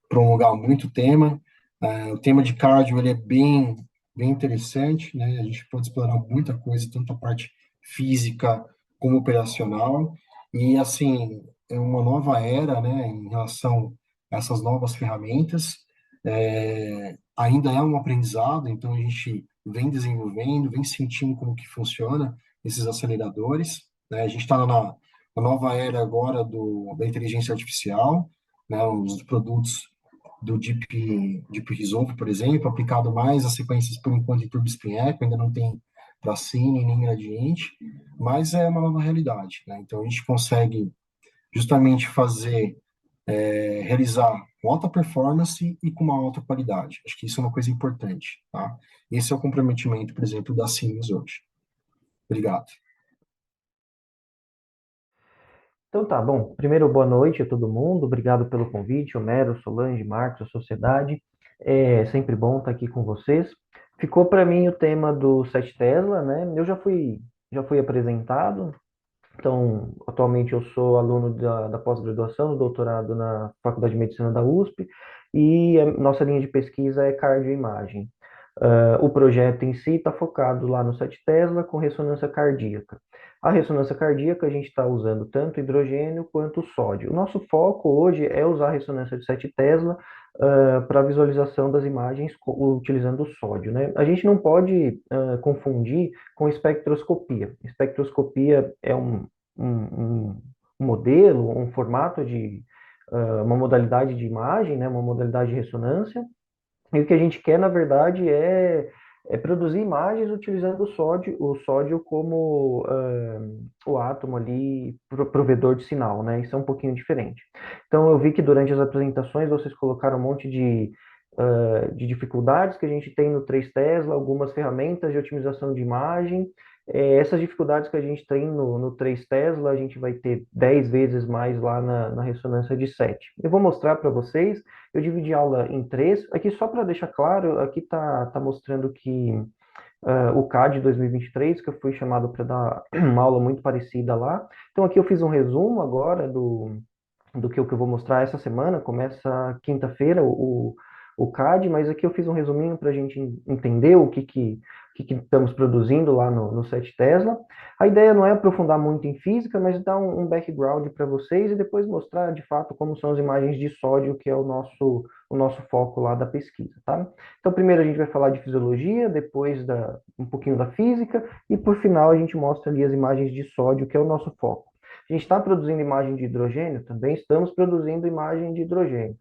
prolongar muito o tema. O tema de cardio ele é bem interessante, né? A gente pode explorar muita coisa, tanto a parte física como operacional. E, assim, é uma nova era, né, em relação a essas novas ferramentas. Ainda é um aprendizado, então a gente vem desenvolvendo, vem sentindo como que funciona esses aceleradores, né? A gente está na nova era agora da inteligência artificial, né? Os produtos do Deep Resolve, por exemplo, aplicado mais a sequências, por enquanto, em TurboSpin Echo, ainda não tem para Cine nem Gradiente, mas é uma nova realidade, né? Então, a gente consegue justamente realizar com alta performance e com uma alta qualidade. Acho que isso é uma coisa importante, tá? Esse é o comprometimento, por exemplo, da Siemens hoje. Obrigado. Então tá, bom. Primeiro, boa noite a todo mundo. Obrigado pelo convite, Homero, Solange, Marcos, a sociedade. É sempre bom estar aqui com vocês. Ficou para mim o tema do 7 Tesla, né? Já fui apresentado. Então, atualmente eu sou aluno da pós-graduação, do doutorado na Faculdade de Medicina da USP, e a nossa linha de pesquisa é cardioimagem. O projeto em si está focado lá no 7 Tesla com ressonância cardíaca. A ressonância cardíaca a gente está usando tanto hidrogênio quanto sódio. O nosso foco hoje é usar a ressonância de 7 Tesla para visualização das imagens utilizando o sódio, né? A gente não pode confundir com espectroscopia. Espectroscopia é um modelo, um formato de uma modalidade de imagem, né? Uma modalidade de ressonância, e o que a gente quer, na verdade, é produzir imagens utilizando o sódio como o átomo ali, provedor de sinal, né? Isso é um pouquinho diferente. Então, eu vi que durante as apresentações vocês colocaram um monte de dificuldades que a gente tem no 3 Tesla, algumas ferramentas de otimização de imagem. Essas dificuldades que a gente tem no 3 Tesla, a gente vai ter 10 vezes mais lá na ressonância de 7. Eu vou mostrar para vocês. Eu dividi a aula em três. Aqui, só para deixar claro, aqui tá mostrando que o CAD 2023, que eu fui chamado para dar uma aula muito parecida lá. Então, aqui eu fiz um resumo agora do que eu vou mostrar essa semana. Começa quinta-feira o CAD, mas aqui eu fiz um resuminho para a gente entender o que estamos produzindo lá no 7 Tesla. A ideia não é aprofundar muito em física, mas dar um background para vocês e depois mostrar de fato como são as imagens de sódio, que é o nosso foco lá da pesquisa, tá? Então, primeiro a gente vai falar de fisiologia, depois um pouquinho da física, e por final a gente mostra ali as imagens de sódio, que é o nosso foco. A gente está produzindo imagem de hidrogênio? Também estamos produzindo imagem de hidrogênio.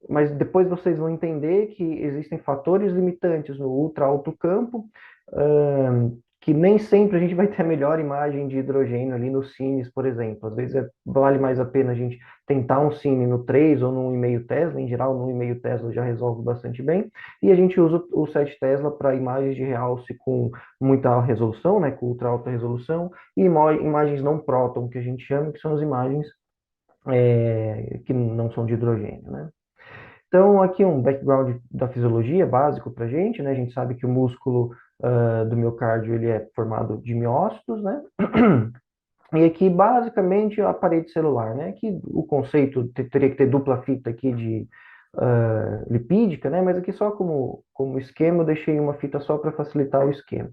Mas depois vocês vão entender que existem fatores limitantes no ultra alto campo, que nem sempre a gente vai ter a melhor imagem de hidrogênio ali nos cines, por exemplo. Às vezes vale mais a pena a gente tentar um cine no 3 ou no 1,5 Tesla, em geral no 1,5 Tesla já resolve bastante bem, e a gente usa o 7 Tesla para imagens de realce com muita resolução, né, com ultra alta resolução, e imagens não próton, que a gente chama, que são as imagens que não são de hidrogênio, né? Então, aqui um background da fisiologia básico para a gente, né? A gente sabe que o músculo do miocárdio ele é formado de miócitos, né? E aqui, basicamente, a parede celular, né? Que o conceito teria que ter dupla fita aqui de lipídica, né? Mas aqui só como esquema eu deixei uma fita só para facilitar o esquema.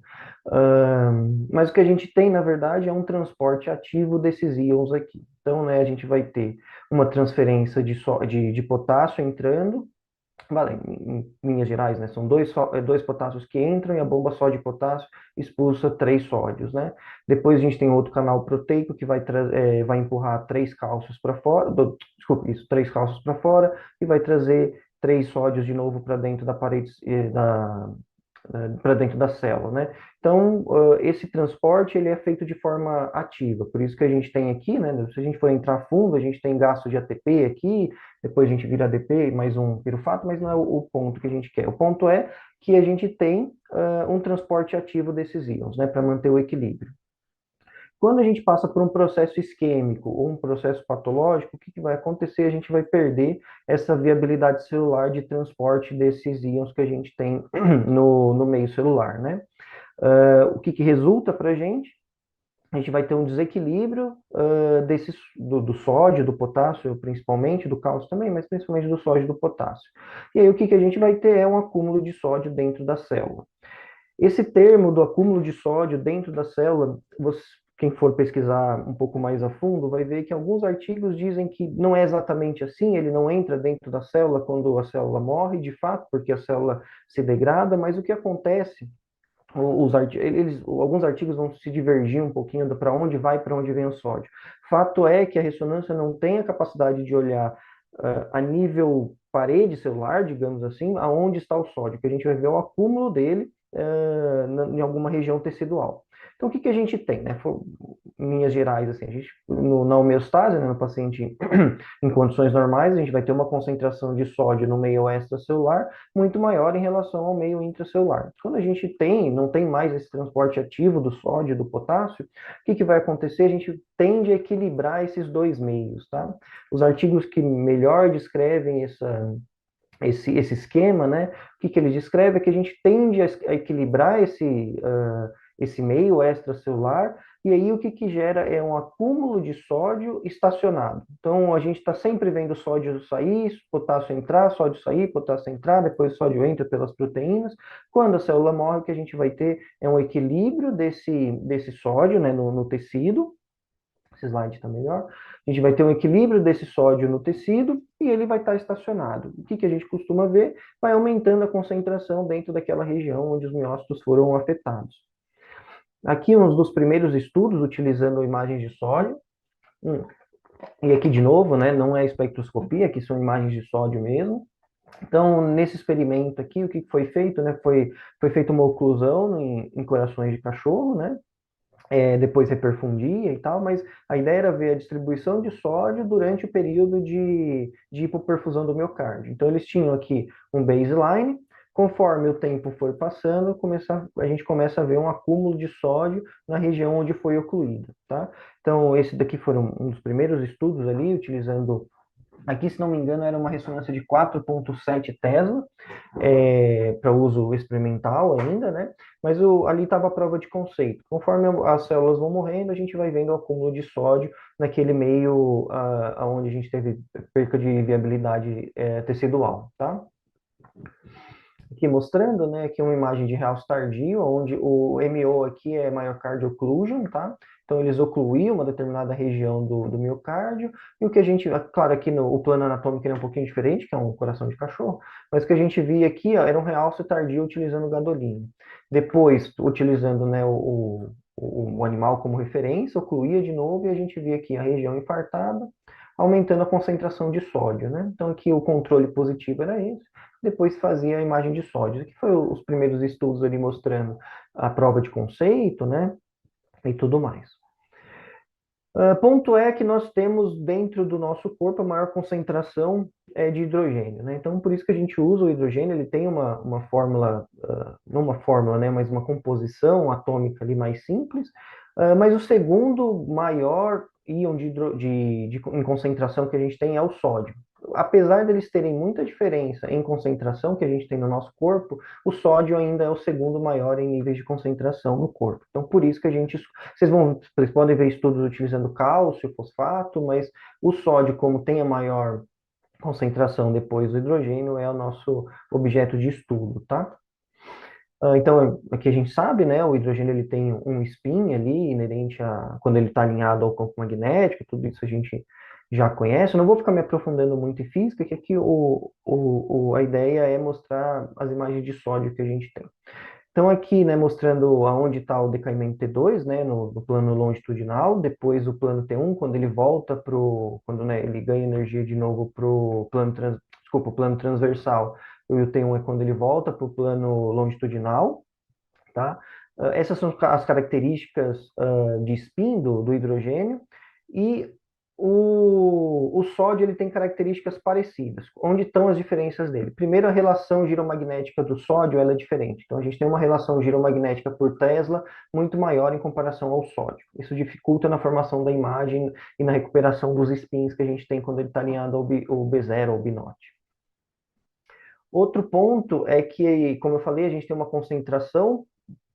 Mas o que a gente tem, na verdade, é um transporte ativo desses íons aqui. Então, né, a gente vai ter uma transferência de potássio entrando, vale, em linhas gerais, né? São dois potássios que entram e a bomba só de potássio expulsa três sódios, né? Depois a gente tem outro canal proteico que vai empurrar três cálcios para fora, desculpa, isso, três cálcios para fora e vai trazer três sódios de novo para dentro da parede para dentro da célula, né? Então, esse transporte ele é feito de forma ativa, por isso que a gente tem aqui, né? Se a gente for entrar fundo, a gente tem gasto de ATP aqui, depois a gente vira ADP, mais um piruvato, mas não é o ponto que a gente quer. O ponto é que a gente tem um transporte ativo desses íons, né? Para manter o equilíbrio. Quando a gente passa por um processo isquêmico ou um processo patológico, o que vai acontecer? A gente vai perder essa viabilidade celular de transporte desses íons que a gente tem no meio celular, né? O que resulta para a gente? A gente vai ter um desequilíbrio do sódio, do potássio, principalmente, do cálcio também, mas principalmente do sódio e do potássio. E aí o que a gente vai ter é um acúmulo de sódio dentro da célula. Esse termo do acúmulo de sódio dentro da célula, quem for pesquisar um pouco mais a fundo, vai ver que alguns artigos dizem que não é exatamente assim, ele não entra dentro da célula quando a célula morre, de fato, porque a célula se degrada, mas o que acontece alguns artigos vão se divergir um pouquinho para onde vai, para onde vem o sódio. Fato é que a ressonância não tem a capacidade de olhar a nível parede celular, digamos assim, aonde está o sódio, que a gente vai ver o acúmulo dele em alguma região tecidual. Então, o que a gente tem, né? Em linhas gerais, assim, a gente, na homeostase, né, no paciente em condições normais, a gente vai ter uma concentração de sódio no meio extracelular muito maior em relação ao meio intracelular. Quando a gente não tem mais esse transporte ativo do sódio e do potássio, o que vai acontecer? A gente tende a equilibrar esses dois meios, tá? Os artigos que melhor descrevem esse esquema, né? O que ele descreve é que a gente tende a equilibrar esse meio extracelular, e aí o que gera é um acúmulo de sódio estacionado. Então, a gente está sempre vendo sódio sair, potássio entrar, sódio sair, potássio entrar, depois sódio entra pelas proteínas. Quando a célula morre, o que a gente vai ter é um equilíbrio desse sódio, né, no tecido. Esse slide está melhor. A gente vai ter um equilíbrio desse sódio no tecido e ele vai estar estacionado. O que a gente costuma ver? Vai aumentando a concentração dentro daquela região onde os miócitos foram afetados. Aqui um dos primeiros estudos utilizando imagens de sódio. E aqui de novo, né, não é espectroscopia, aqui são imagens de sódio mesmo. Então, nesse experimento aqui, o que foi feito, né, foi feita uma oclusão em corações de cachorro, né, depois reperfundia e tal, mas a ideia era ver a distribuição de sódio durante o período de hipoperfusão do miocárdio. Então, eles tinham aqui um baseline, conforme o tempo foi passando, a gente começa a ver um acúmulo de sódio na região onde foi ocluído, tá? Então, esse daqui foram um dos primeiros estudos ali, utilizando. Aqui, se não me engano, era uma ressonância de 4,7 Tesla, para uso experimental ainda, né? Mas ali estava a prova de conceito. Conforme as células vão morrendo, a gente vai vendo o acúmulo de sódio naquele meio onde a gente teve perca de viabilidade tecidual, tá? Aqui mostrando, né, aqui uma imagem de realce tardio, onde o MO aqui é myocardial occlusion, tá? Então, eles ocluíam uma determinada região do miocárdio, e o que a gente, claro, aqui o plano anatômico é um pouquinho diferente, que é um coração de cachorro, mas o que a gente via aqui, ó, era um realce tardio utilizando gadolínio. Depois, utilizando, né, o animal como referência, ocluía de novo, e a gente via aqui a região infartada, aumentando a concentração de sódio, né? Então, aqui o controle positivo era esse, depois fazia a imagem de sódio. Aqui foi os primeiros estudos ali mostrando a prova de conceito, né? E tudo mais. Ponto é que nós temos dentro do nosso corpo a maior concentração de hidrogênio, né? Então, por isso que a gente usa o hidrogênio, ele tem uma fórmula, não uma fórmula, né? Mas uma composição atômica ali mais simples, mas o segundo maior íon em concentração que a gente tem é o sódio. Apesar deles terem muita diferença em concentração que a gente tem no nosso corpo, o sódio ainda é o segundo maior em níveis de concentração no corpo. Então, por isso que vocês podem ver estudos utilizando cálcio, fosfato, mas o sódio, como tem a maior concentração depois do hidrogênio, é o nosso objeto de estudo, tá? Então, aqui a gente sabe, né, o hidrogênio ele tem um spin ali, inerente quando ele está alinhado ao campo magnético, tudo isso a gente já conhece. Eu não vou ficar me aprofundando muito em física, que aqui a ideia é mostrar as imagens de sódio que a gente tem. Então, aqui, né, mostrando aonde está o decaimento T2, né, no plano longitudinal, depois o plano T1, quando ele volta quando, né, ele ganha energia de novo para o plano transversal, e o T1 é quando ele volta para o plano longitudinal, tá? Essas são as características de spin do hidrogênio, e O sódio ele tem características parecidas. Onde estão as diferenças dele? Primeiro, a relação giromagnética do sódio ela é diferente. Então, a gente tem uma relação giromagnética por Tesla muito maior em comparação ao sódio. Isso dificulta na formação da imagem e na recuperação dos spins que a gente tem quando ele está alinhado ao B0 ou B0. Outro ponto é que, como eu falei, a gente tem uma concentração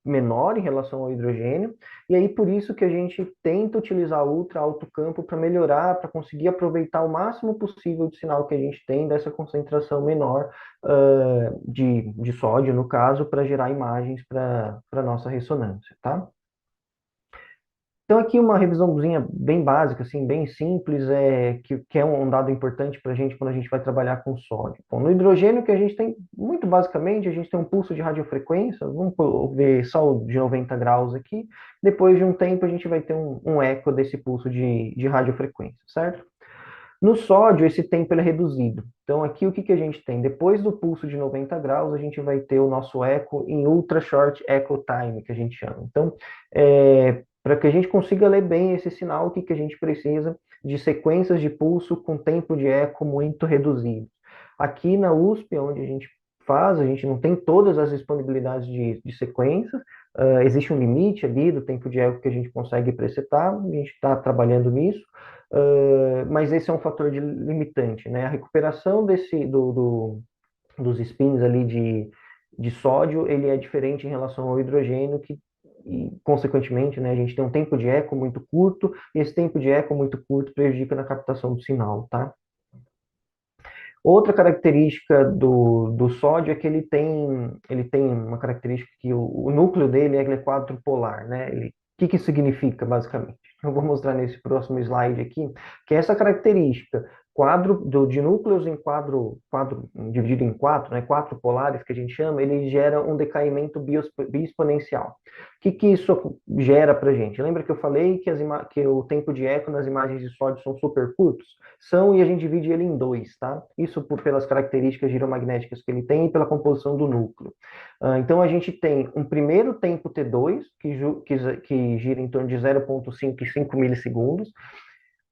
menor em relação ao hidrogênio, e aí por isso que a gente tenta utilizar ultra alto campo para melhorar, para conseguir aproveitar o máximo possível de sinal que a gente tem dessa concentração menor de sódio, no caso, para gerar imagens para a nossa ressonância, tá? Então, aqui uma revisãozinha bem básica, assim, bem simples, que é um dado importante para a gente quando a gente vai trabalhar com sódio. Bom, no hidrogênio, que a gente tem, muito basicamente, a gente tem um pulso de radiofrequência, vamos ver só o de 90 graus aqui, depois de um tempo a gente vai ter um eco desse pulso de radiofrequência, certo? No sódio, esse tempo ele é reduzido. Então, aqui o que, que a gente tem? Depois do pulso de 90 graus, a gente vai ter o nosso eco em ultra short echo time, que a gente chama. Então, para que a gente consiga ler bem esse sinal, o que, que a gente precisa? De sequências de pulso com tempo de eco muito reduzido. Aqui na USP, onde a gente faz, a gente não tem todas as disponibilidades de sequências, existe um limite ali do tempo de eco que a gente consegue presetar, a gente está trabalhando nisso, mas esse é um fator limitante, né? A recuperação dos spins ali de sódio, ele é diferente em relação ao hidrogênio, e, consequentemente, né, a gente tem um tempo de eco muito curto, e esse tempo de eco muito curto prejudica na captação do sinal, tá? Outra característica do sódio é que ele tem uma característica que o núcleo dele é quadrupolar, né? O que que significa, basicamente? Eu vou mostrar nesse próximo slide aqui, que é essa característica de núcleos em dividido em quatro, né, quatro polares que a gente chama, ele gera um decaimento bioexponencial. O que que isso gera para a gente? Lembra que eu falei que o tempo de eco nas imagens de sódio são super curtos? São, e a gente divide ele em dois, tá? Isso pelas características giromagnéticas que ele tem e pela composição do núcleo. Então, a gente tem um primeiro tempo T2, que gira em torno de 0,5 e 5 milissegundos.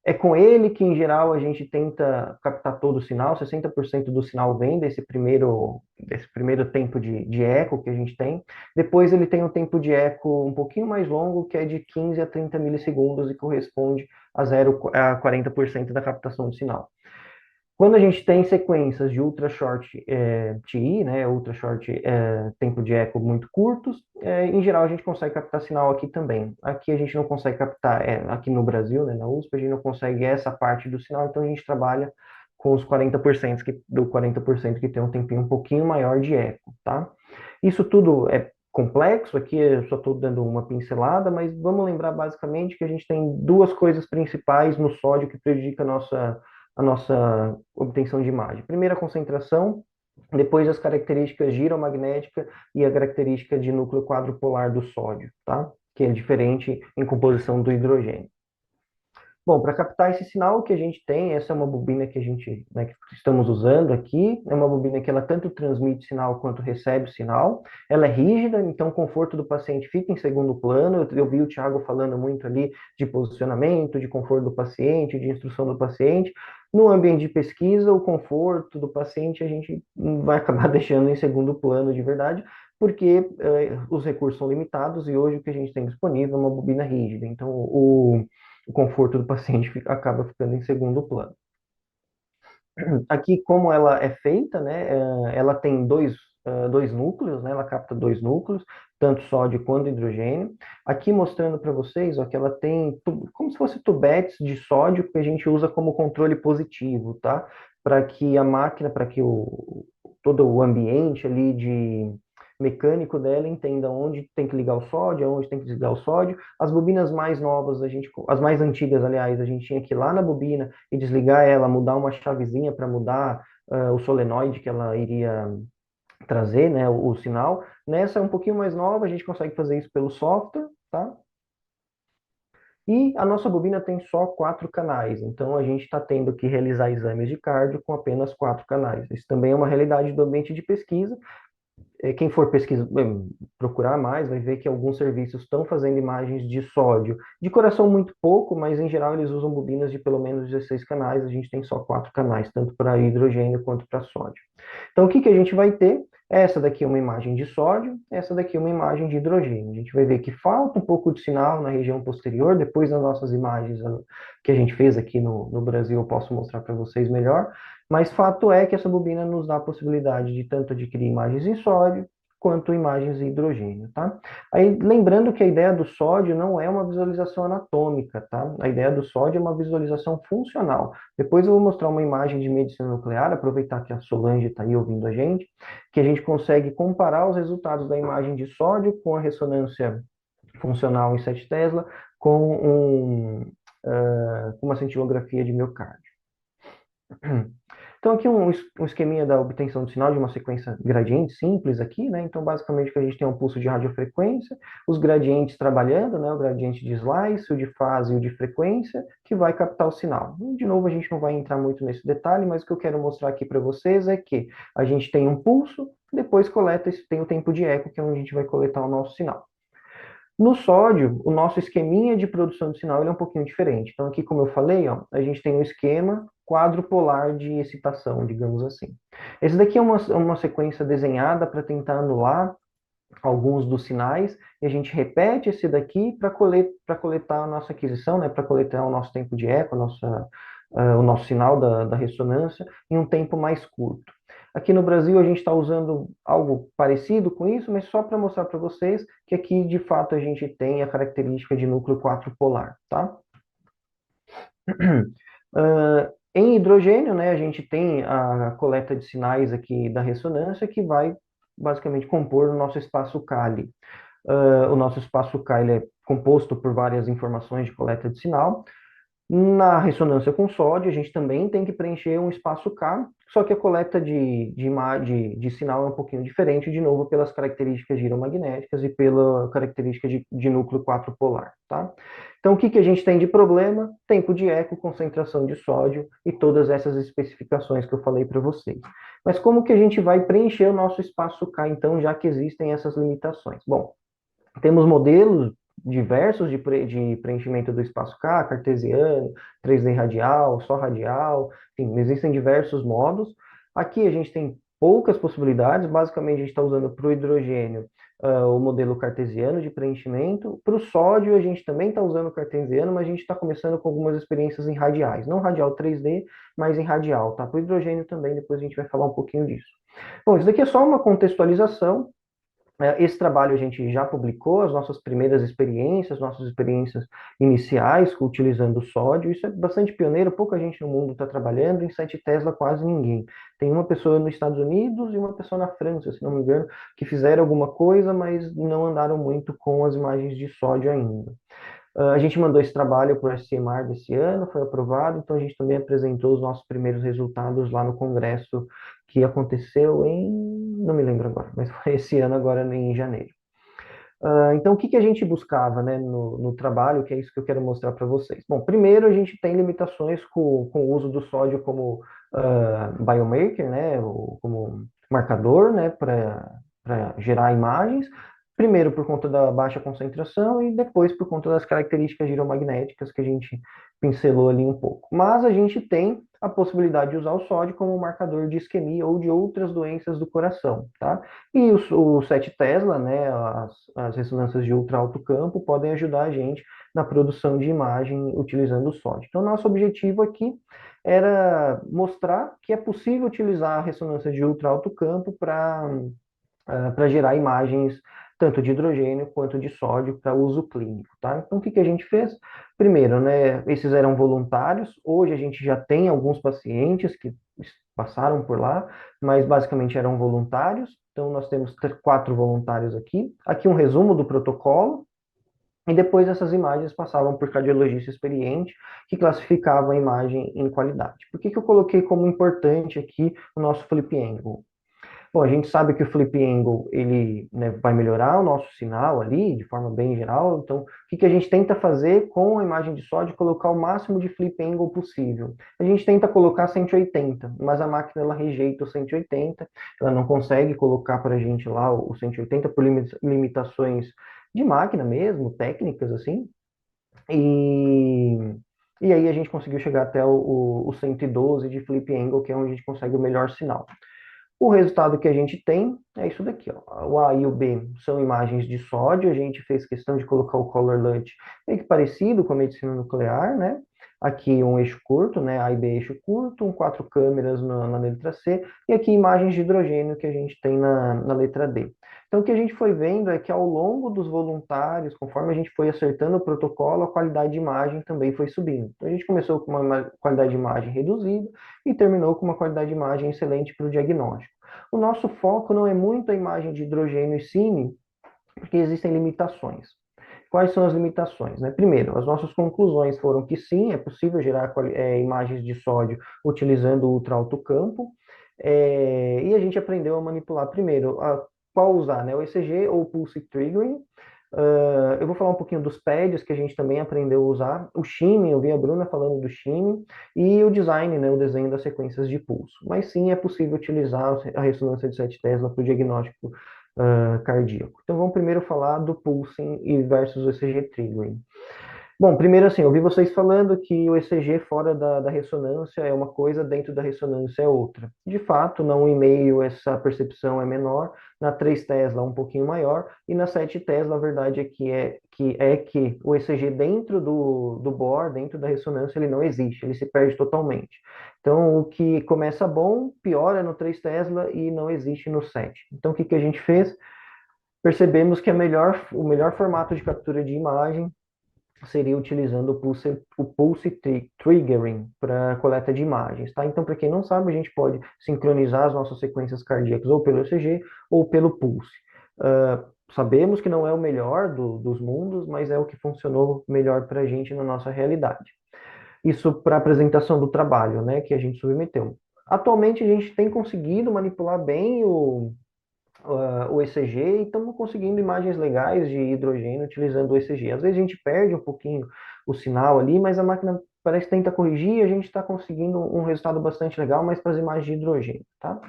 É com ele que, em geral, a gente tenta captar todo o sinal, 60% do sinal vem desse primeiro tempo de eco que a gente tem. Depois ele tem um tempo de eco um pouquinho mais longo, que é de 15 a 30 milissegundos e corresponde a 40% da captação do sinal. Quando a gente tem sequências de ultra short TI, né, ultra short tempo de eco muito curtos, em geral a gente consegue captar sinal aqui também. Aqui a gente não consegue captar, aqui no Brasil, né, na USP, a gente não consegue essa parte do sinal, então a gente trabalha com os 40% do 40% que tem um tempinho um pouquinho maior de eco, tá? Isso tudo é complexo, aqui eu só estou dando uma pincelada, mas vamos lembrar basicamente que a gente tem duas coisas principais no sódio que prejudicam a nossa obtenção de imagem. Primeiro, a concentração, depois as características giromagnética e a característica de núcleo quadrupolar do sódio, tá? Que é diferente em composição do hidrogênio. Bom, para captar esse sinal que a gente tem, essa é uma bobina que a gente, né, que estamos usando aqui, é uma bobina que ela tanto transmite sinal quanto recebe sinal, ela é rígida, então o conforto do paciente fica em segundo plano, eu vi o Thiago falando muito ali de posicionamento, de conforto do paciente, de instrução do paciente, no ambiente de pesquisa, o conforto do paciente a gente vai acabar deixando em segundo plano de verdade, porque os recursos são limitados e hoje o que a gente tem disponível é uma bobina rígida, então o conforto do paciente acaba ficando em segundo plano. Aqui, como ela é feita, né, ela tem dois núcleos, né, ela capta dois núcleos, tanto sódio quanto hidrogênio. Aqui mostrando para vocês, ó, que ela tem como se fosse tubetes de sódio que a gente usa como controle positivo, tá? Para que a máquina, para que todo o ambiente ali de mecânico dela entenda onde tem que ligar o sódio, onde tem que desligar o sódio. As bobinas mais novas, as mais antigas, aliás, a gente tinha que ir lá na bobina e desligar ela, mudar uma chavezinha para mudar o solenoide que ela iria trazer, né, o sinal. Nessa é um pouquinho mais nova, a gente consegue fazer isso pelo software, tá? E a nossa bobina tem só 4 canais, então a gente está tendo que realizar exames de cardio com apenas 4 canais. Isso também é uma realidade do ambiente de pesquisa, quem for pesquisar, procurar mais, vai ver que alguns serviços estão fazendo imagens de sódio, de coração muito pouco, mas em geral eles usam bobinas de pelo menos 16 canais, a gente tem só 4 canais, tanto para hidrogênio quanto para sódio. Então, o que que a gente vai ter? Essa daqui é uma imagem de sódio, essa daqui é uma imagem de hidrogênio. A gente vai ver que falta um pouco de sinal na região posterior, depois das nossas imagens que a gente fez aqui no Brasil, eu posso mostrar para vocês melhor, mas fato é que essa bobina nos dá a possibilidade de tanto adquirir imagens em sódio, quanto imagens em hidrogênio, tá? Aí, lembrando que a ideia do sódio não é uma visualização anatômica, tá? A ideia do sódio é uma visualização funcional. Depois eu vou mostrar uma imagem de medicina nuclear, aproveitar que a Solange está aí ouvindo a gente, que a gente consegue comparar os resultados da imagem de sódio com a ressonância funcional em 7 Tesla com uma cintilografia de miocárdio. Então, aqui um esqueminha da obtenção do sinal de uma sequência gradiente simples aqui, né? Então, basicamente, que a gente tem um pulso de radiofrequência, os gradientes trabalhando, né? O gradiente de slice, o de fase e o de frequência, que vai captar o sinal. De novo, a gente não vai entrar muito nesse detalhe, mas o que eu quero mostrar aqui para vocês é que a gente tem um pulso, depois tem o tempo de eco, que é onde a gente vai coletar o nosso sinal. No sódio, o nosso esqueminha de produção de sinal ele é um pouquinho diferente. Então, aqui, como eu falei, ó, a gente tem um esquema quadrupolar de excitação, digamos assim. Esse daqui é uma sequência desenhada para tentar anular alguns dos sinais, e a gente repete esse daqui para coletar a nossa aquisição, né, para coletar o nosso tempo de eco, o nosso sinal da ressonância, em um tempo mais curto. Aqui no Brasil a gente está usando algo parecido com isso, mas só para mostrar para vocês que aqui de fato a gente tem a característica de núcleo 4 polar, tá? Em hidrogênio, né, a gente tem a coleta de sinais aqui da ressonância que vai basicamente compor o nosso espaço Kali. O nosso espaço Kali é composto por várias informações de coleta de sinal. Na ressonância com sódio, a gente também tem que preencher um espaço K, só que a coleta de sinal é um pouquinho diferente, de novo, pelas características giromagnéticas e pela característica de núcleo 4 polar, tá? Então, o que que a gente tem de problema? Tempo de eco, concentração de sódio e todas essas especificações que eu falei para vocês. Mas como que a gente vai preencher o nosso espaço K, então, já que existem essas limitações? Bom, temos modelos diversos de preenchimento do espaço K, cartesiano, 3D radial, só radial, enfim, existem diversos modos. Aqui a gente tem poucas possibilidades, basicamente a gente está usando para o hidrogênio o modelo cartesiano de preenchimento. Para o sódio a gente também está usando o cartesiano, mas a gente está começando com algumas experiências em radiais, não radial 3D, mas em radial, tá? Para o hidrogênio também, depois a gente vai falar um pouquinho disso. Bom, isso daqui é só uma contextualização. Esse trabalho a gente já publicou, as nossas primeiras experiências, nossas experiências iniciais utilizando sódio. Isso é bastante pioneiro, pouca gente no mundo está trabalhando, em 7 Tesla quase ninguém. Tem uma pessoa nos Estados Unidos e uma pessoa na França, se não me engano, que fizeram alguma coisa, mas não andaram muito com as imagens de sódio ainda. A gente mandou esse trabalho para o SCMAR desse ano, foi aprovado, então a gente também apresentou os nossos primeiros resultados lá no congresso que aconteceu não me lembro agora, mas foi esse ano agora em janeiro. Então, o que que a gente buscava, né, no trabalho, que é isso que eu quero mostrar para vocês? Bom, primeiro a gente tem limitações com o uso do sódio como biomarker, né, como marcador, né, para gerar imagens, primeiro por conta da baixa concentração e depois por conta das características giromagnéticas que a gente pincelou ali um pouco. Mas a gente tem a possibilidade de usar o sódio como marcador de isquemia ou de outras doenças do coração, tá? E o 7 Tesla, né, as ressonâncias de ultra alto campo podem ajudar a gente na produção de imagem utilizando o sódio. Então, nosso objetivo aqui era mostrar que é possível utilizar a ressonância de ultra alto campo para gerar imagens tanto de hidrogênio quanto de sódio para uso clínico, tá? Então, o que que a gente fez? Primeiro, né, esses eram voluntários, hoje a gente já tem alguns pacientes que passaram por lá, mas basicamente eram voluntários, então nós temos 4 voluntários aqui. Aqui um resumo do protocolo, e depois essas imagens passavam por cardiologista experiente, que classificava a imagem em qualidade. Por que que eu coloquei como importante aqui o nosso flip angle? Bom, a gente sabe que o flip angle, ele, né, vai melhorar o nosso sinal ali, de forma bem geral. Então, o que a gente tenta fazer com a imagem de sódio? Colocar o máximo de flip angle possível. A gente tenta colocar 180, mas a máquina, ela rejeita o 180, ela não consegue colocar para a gente lá o 180 por limitações de máquina mesmo, técnicas, assim. E, e aí a gente conseguiu chegar até o 112 de flip angle, que é onde a gente consegue o melhor sinal. O resultado que a gente tem é isso daqui, ó. O A e o B são imagens de sódio. A gente fez questão de colocar o color LUT meio que parecido com a medicina nuclear, né? Aqui um eixo curto, né? A e B eixo curto, quatro câmeras na letra C, e aqui imagens de hidrogênio que a gente tem na letra D. Então, o que a gente foi vendo é que ao longo dos voluntários, conforme a gente foi acertando o protocolo, a qualidade de imagem também foi subindo. Então, a gente começou com uma qualidade de imagem reduzida e terminou com uma qualidade de imagem excelente para o diagnóstico. O nosso foco não é muito a imagem de hidrogênio e cine, porque existem limitações. Quais são as limitações? Né? Primeiro, as nossas conclusões foram que sim, é possível gerar imagens de sódio utilizando o ultra alto campo, e a gente aprendeu a manipular primeiro qual usar, né? O ECG ou o Pulse Triggering. Eu vou falar um pouquinho dos pads que a gente também aprendeu a usar, o shimmy, eu vi a Bruna falando do shimmy, e o design, né, o desenho das sequências de pulso. Mas sim, é possível utilizar a ressonância de 7 Tesla para o diagnóstico cardíaco. Então vamos primeiro falar do pulsing e versus o ECG triggering. Bom, primeiro assim, eu ouvi vocês falando que o ECG fora da ressonância é uma coisa, dentro da ressonância é outra. De fato, na 1,5 essa percepção é menor, na 3 Tesla um pouquinho maior, e na 7 Tesla a verdade é que o ECG dentro do bore, dentro da ressonância, ele não existe, ele se perde totalmente. Então, o que começa bom, piora no 3 Tesla e não existe no 7. Então, o que a gente fez? Percebemos que o melhor formato de captura de imagem seria utilizando o pulse triggering para coleta de imagens, tá? Então, para quem não sabe, a gente pode sincronizar as nossas sequências cardíacas ou pelo ECG ou pelo pulse. Sabemos que não é o melhor dos mundos, mas é o que funcionou melhor para a gente na nossa realidade. Isso para a apresentação do trabalho, né, que a gente submeteu. Atualmente, a gente tem conseguido manipular bem o ECG e estamos conseguindo imagens legais de hidrogênio utilizando o ECG. Às vezes a gente perde um pouquinho o sinal ali, mas a máquina parece que tenta corrigir e a gente está conseguindo um resultado bastante legal, mas para as imagens de hidrogênio, tá?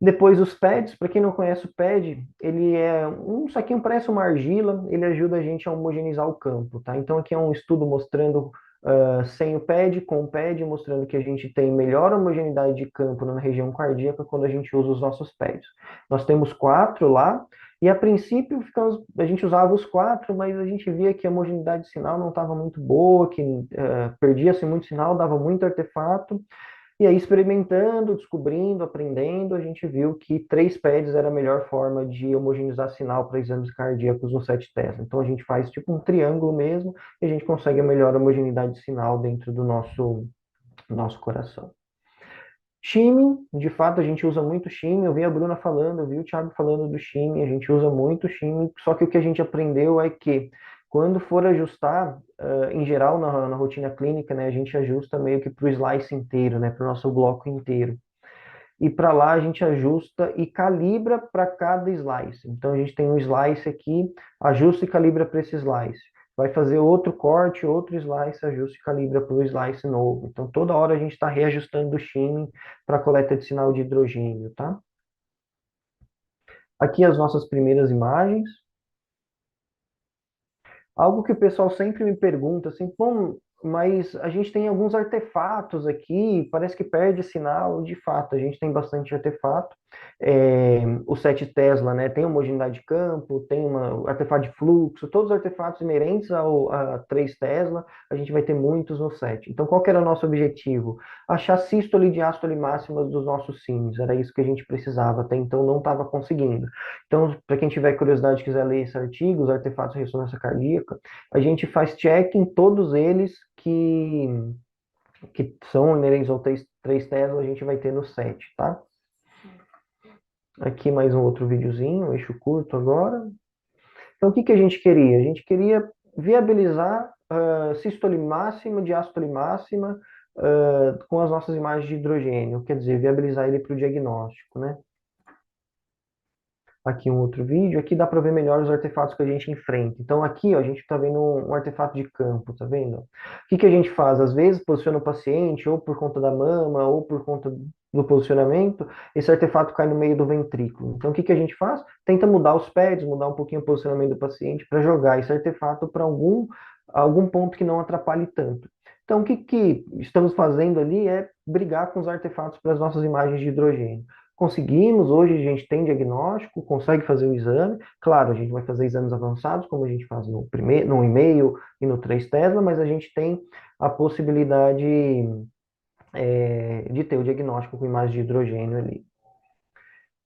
Depois os pads, para quem não conhece o pad, ele é um saquinho, parece uma argila, ele ajuda a gente a homogeneizar o campo, tá? Então aqui é um estudo mostrando sem o pad, com o pad, mostrando que a gente tem melhor homogeneidade de campo na região cardíaca quando a gente usa os nossos pads. Nós temos 4 lá, e a princípio a gente usava os 4, mas a gente via que a homogeneidade de sinal não estava muito boa, que perdia-se muito sinal, dava muito artefato. E aí, experimentando, descobrindo, aprendendo, a gente viu que 3 pads era a melhor forma de homogeneizar sinal para exames cardíacos no 7 Tesla. Então, a gente faz tipo um triângulo mesmo e a gente consegue a melhor homogeneidade de sinal dentro do nosso coração. Shimmy, de fato, a gente usa muito shimmy. Eu vi a Bruna falando, eu vi o Thiago falando do shimmy, a gente usa muito shimmy, só que o que a gente aprendeu é que quando for ajustar, em geral, na rotina clínica, né, a gente ajusta meio que para o slice inteiro, né, para o nosso bloco inteiro. E para lá a gente ajusta e calibra para cada slice. Então a gente tem um slice aqui, ajusta e calibra para esse slice. Vai fazer outro corte, outro slice, ajusta e calibra para o slice novo. Então toda hora a gente está reajustando o shimmy para coleta de sinal de hidrogênio, tá? Aqui as nossas primeiras imagens. Algo que o pessoal sempre me pergunta, assim, bom, mas a gente tem alguns artefatos aqui, parece que perde sinal. De fato, a gente tem bastante artefato. O 7 Tesla, né, tem homogeneidade de campo, tem artefato de fluxo, todos os artefatos inerentes a 3 Tesla, a gente vai ter muitos no 7. Então, qual que era o nosso objetivo? Achar sístole e diástole máximas dos nossos sims. Era isso que a gente precisava, até então não estava conseguindo. Então, para quem tiver curiosidade e quiser ler esse artigo, os artefatos de ressonância cardíaca, a gente faz check em todos eles que são inerentes ao 3 Tesla, a gente vai ter no 7, tá? Aqui mais um outro videozinho, eixo curto agora. Então, o que a gente queria? A gente queria viabilizar sístole máxima, diástole máxima, com as nossas imagens de hidrogênio, quer dizer, viabilizar ele para o diagnóstico, né? Aqui um outro vídeo, aqui dá para ver melhor os artefatos que a gente enfrenta. Então aqui, ó, a gente está vendo um artefato de campo, tá vendo? O que que a gente faz? Às vezes posiciona o paciente, ou por conta da mama, ou por conta do posicionamento, esse artefato cai no meio do ventrículo. Então o que que a gente faz? Tenta mudar os pads, mudar um pouquinho o posicionamento do paciente para jogar esse artefato para algum ponto que não atrapalhe tanto. Então o que que estamos fazendo ali é brigar com os artefatos para as nossas imagens de hidrogênio. Conseguimos, hoje a gente tem diagnóstico, consegue fazer o exame. Claro, a gente vai fazer exames avançados, como a gente faz no e-mail e no 3 Tesla, mas a gente tem a possibilidade de ter o diagnóstico com imagem de hidrogênio ali.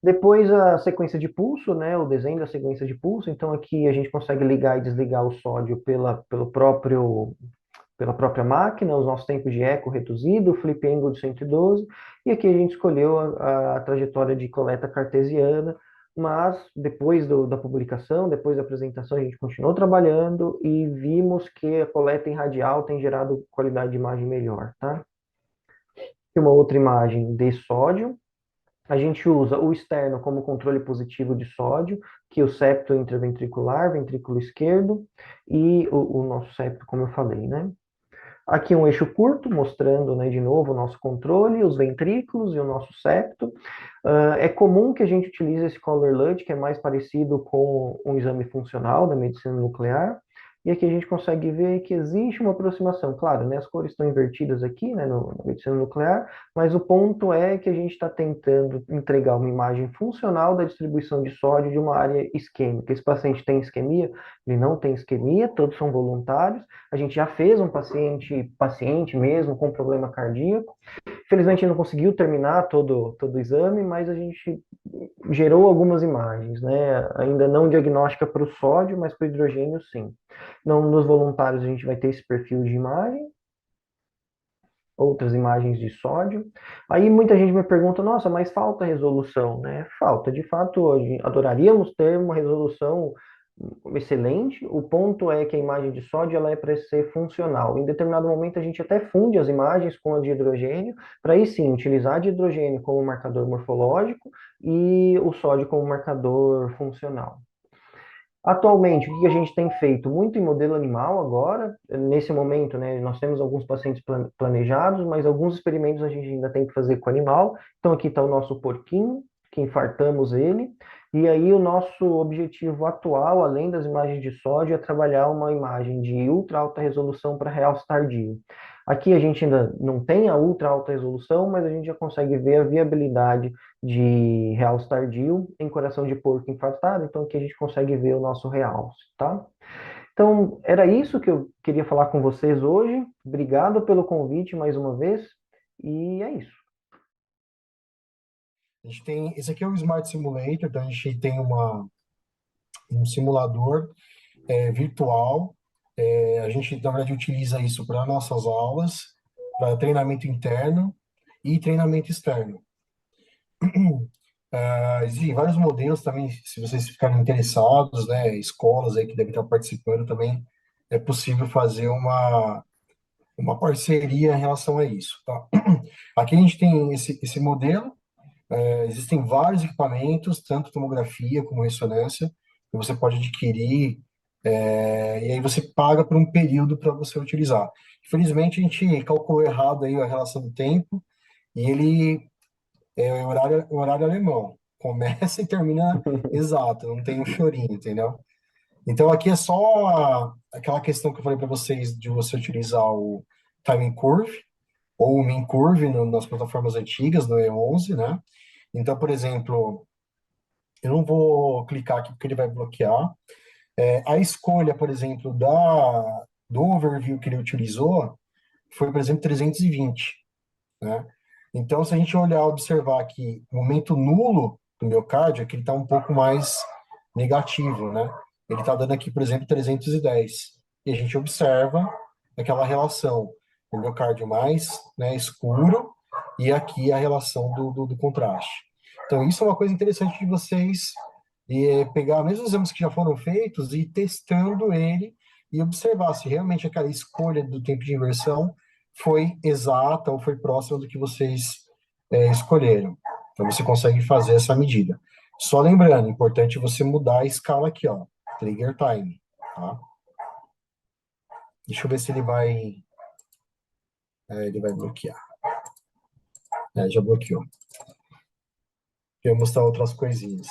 Depois a sequência de pulso, né, o desenho da sequência de pulso. Então aqui a gente consegue ligar e desligar o sódio pela própria máquina, os nossos tempos de eco reduzido, flip angle de 112, e aqui a gente escolheu a trajetória de coleta cartesiana, mas depois da publicação, depois da apresentação, a gente continuou trabalhando e vimos que a coleta em radial tem gerado qualidade de imagem melhor, tá? Aqui uma outra imagem de sódio. A gente usa o externo como controle positivo de sódio, que é o septo intraventricular, ventrículo esquerdo, e o nosso septo, como eu falei, né? Aqui um eixo curto, mostrando, né, de novo o nosso controle, os ventrículos e o nosso septo. É comum que a gente utilize esse Color LUT, que é mais parecido com um exame funcional da medicina nuclear. E aqui a gente consegue ver que existe uma aproximação. Claro, né, as cores estão invertidas aqui, né, na medicina nuclear, mas o ponto é que a gente está tentando entregar uma imagem funcional da distribuição de sódio de uma área isquêmica. Esse paciente tem isquemia? Ele não tem isquemia, todos são voluntários. A gente já fez um paciente mesmo com problema cardíaco. Infelizmente não conseguiu terminar todo o exame, mas a gente gerou algumas imagens, né? Ainda não diagnóstica para o sódio, mas para o hidrogênio sim. Não, nos voluntários a gente vai ter esse perfil de imagem, outras imagens de sódio. Aí muita gente me pergunta, nossa, mas falta resolução, né? Falta, de fato, hoje adoraríamos ter uma resolução excelente. O ponto é que a imagem de sódio ela é para ser funcional. Em determinado momento a gente até funde as imagens com a de hidrogênio, para aí sim utilizar a de hidrogênio como marcador morfológico e o sódio como marcador funcional. Atualmente, o que a gente tem feito? Muito em modelo animal agora, nesse momento, né, nós temos alguns pacientes planejados, mas alguns experimentos a gente ainda tem que fazer com animal. Então aqui está o nosso porquinho, que infartamos ele, e aí o nosso objetivo atual, além das imagens de sódio, é trabalhar uma imagem de ultra alta resolução para realce tardio. Aqui a gente ainda não tem a ultra alta resolução, mas a gente já consegue ver a viabilidade de realce tardio em coração de porco infartado, então aqui a gente consegue ver o nosso realce, tá? Então, era isso que eu queria falar com vocês hoje. Obrigado pelo convite mais uma vez, e é isso. A gente tem, esse aqui é o Smart Simulator, então a gente tem um simulador virtual. A gente, na verdade, utiliza isso para nossas aulas, para treinamento interno e treinamento externo. Existem vários modelos também, se vocês ficarem interessados, né, escolas aí que devem estar participando também, é possível fazer uma parceria em relação a isso, tá? Aqui a gente tem esse modelo, existem vários equipamentos, tanto tomografia como ressonância, que você pode adquirir, e aí você paga por um período para você utilizar. Infelizmente, a gente calculou errado aí a relação do tempo, e ele é horário alemão. Começa e termina exato, não tem um chorinho, entendeu? Então aqui é só aquela questão que eu falei para vocês de você utilizar o timing curve ou o mean curve nas plataformas antigas, no E11, né? Então, por exemplo, eu não vou clicar aqui porque ele vai bloquear. A escolha, por exemplo, do overview que ele utilizou foi, por exemplo, 320, né? Então, se a gente olhar, observar aqui, o momento nulo do miocárdio, é que ele está um pouco mais negativo, né? Ele está dando aqui, por exemplo, 310. E a gente observa aquela relação, o miocárdio mais, né, escuro, e aqui a relação do contraste. Então, isso é uma coisa interessante de vocês pegar mesmo os exames que já foram feitos e ir testando ele e observar se realmente aquela escolha do tempo de inversão foi exata ou foi próxima do que vocês escolheram. Então, você consegue fazer essa medida. Só lembrando, é importante você mudar a escala aqui, ó, trigger time, tá? Deixa eu ver se ele vai bloquear. Já bloqueou. Eu vou mostrar outras coisinhas.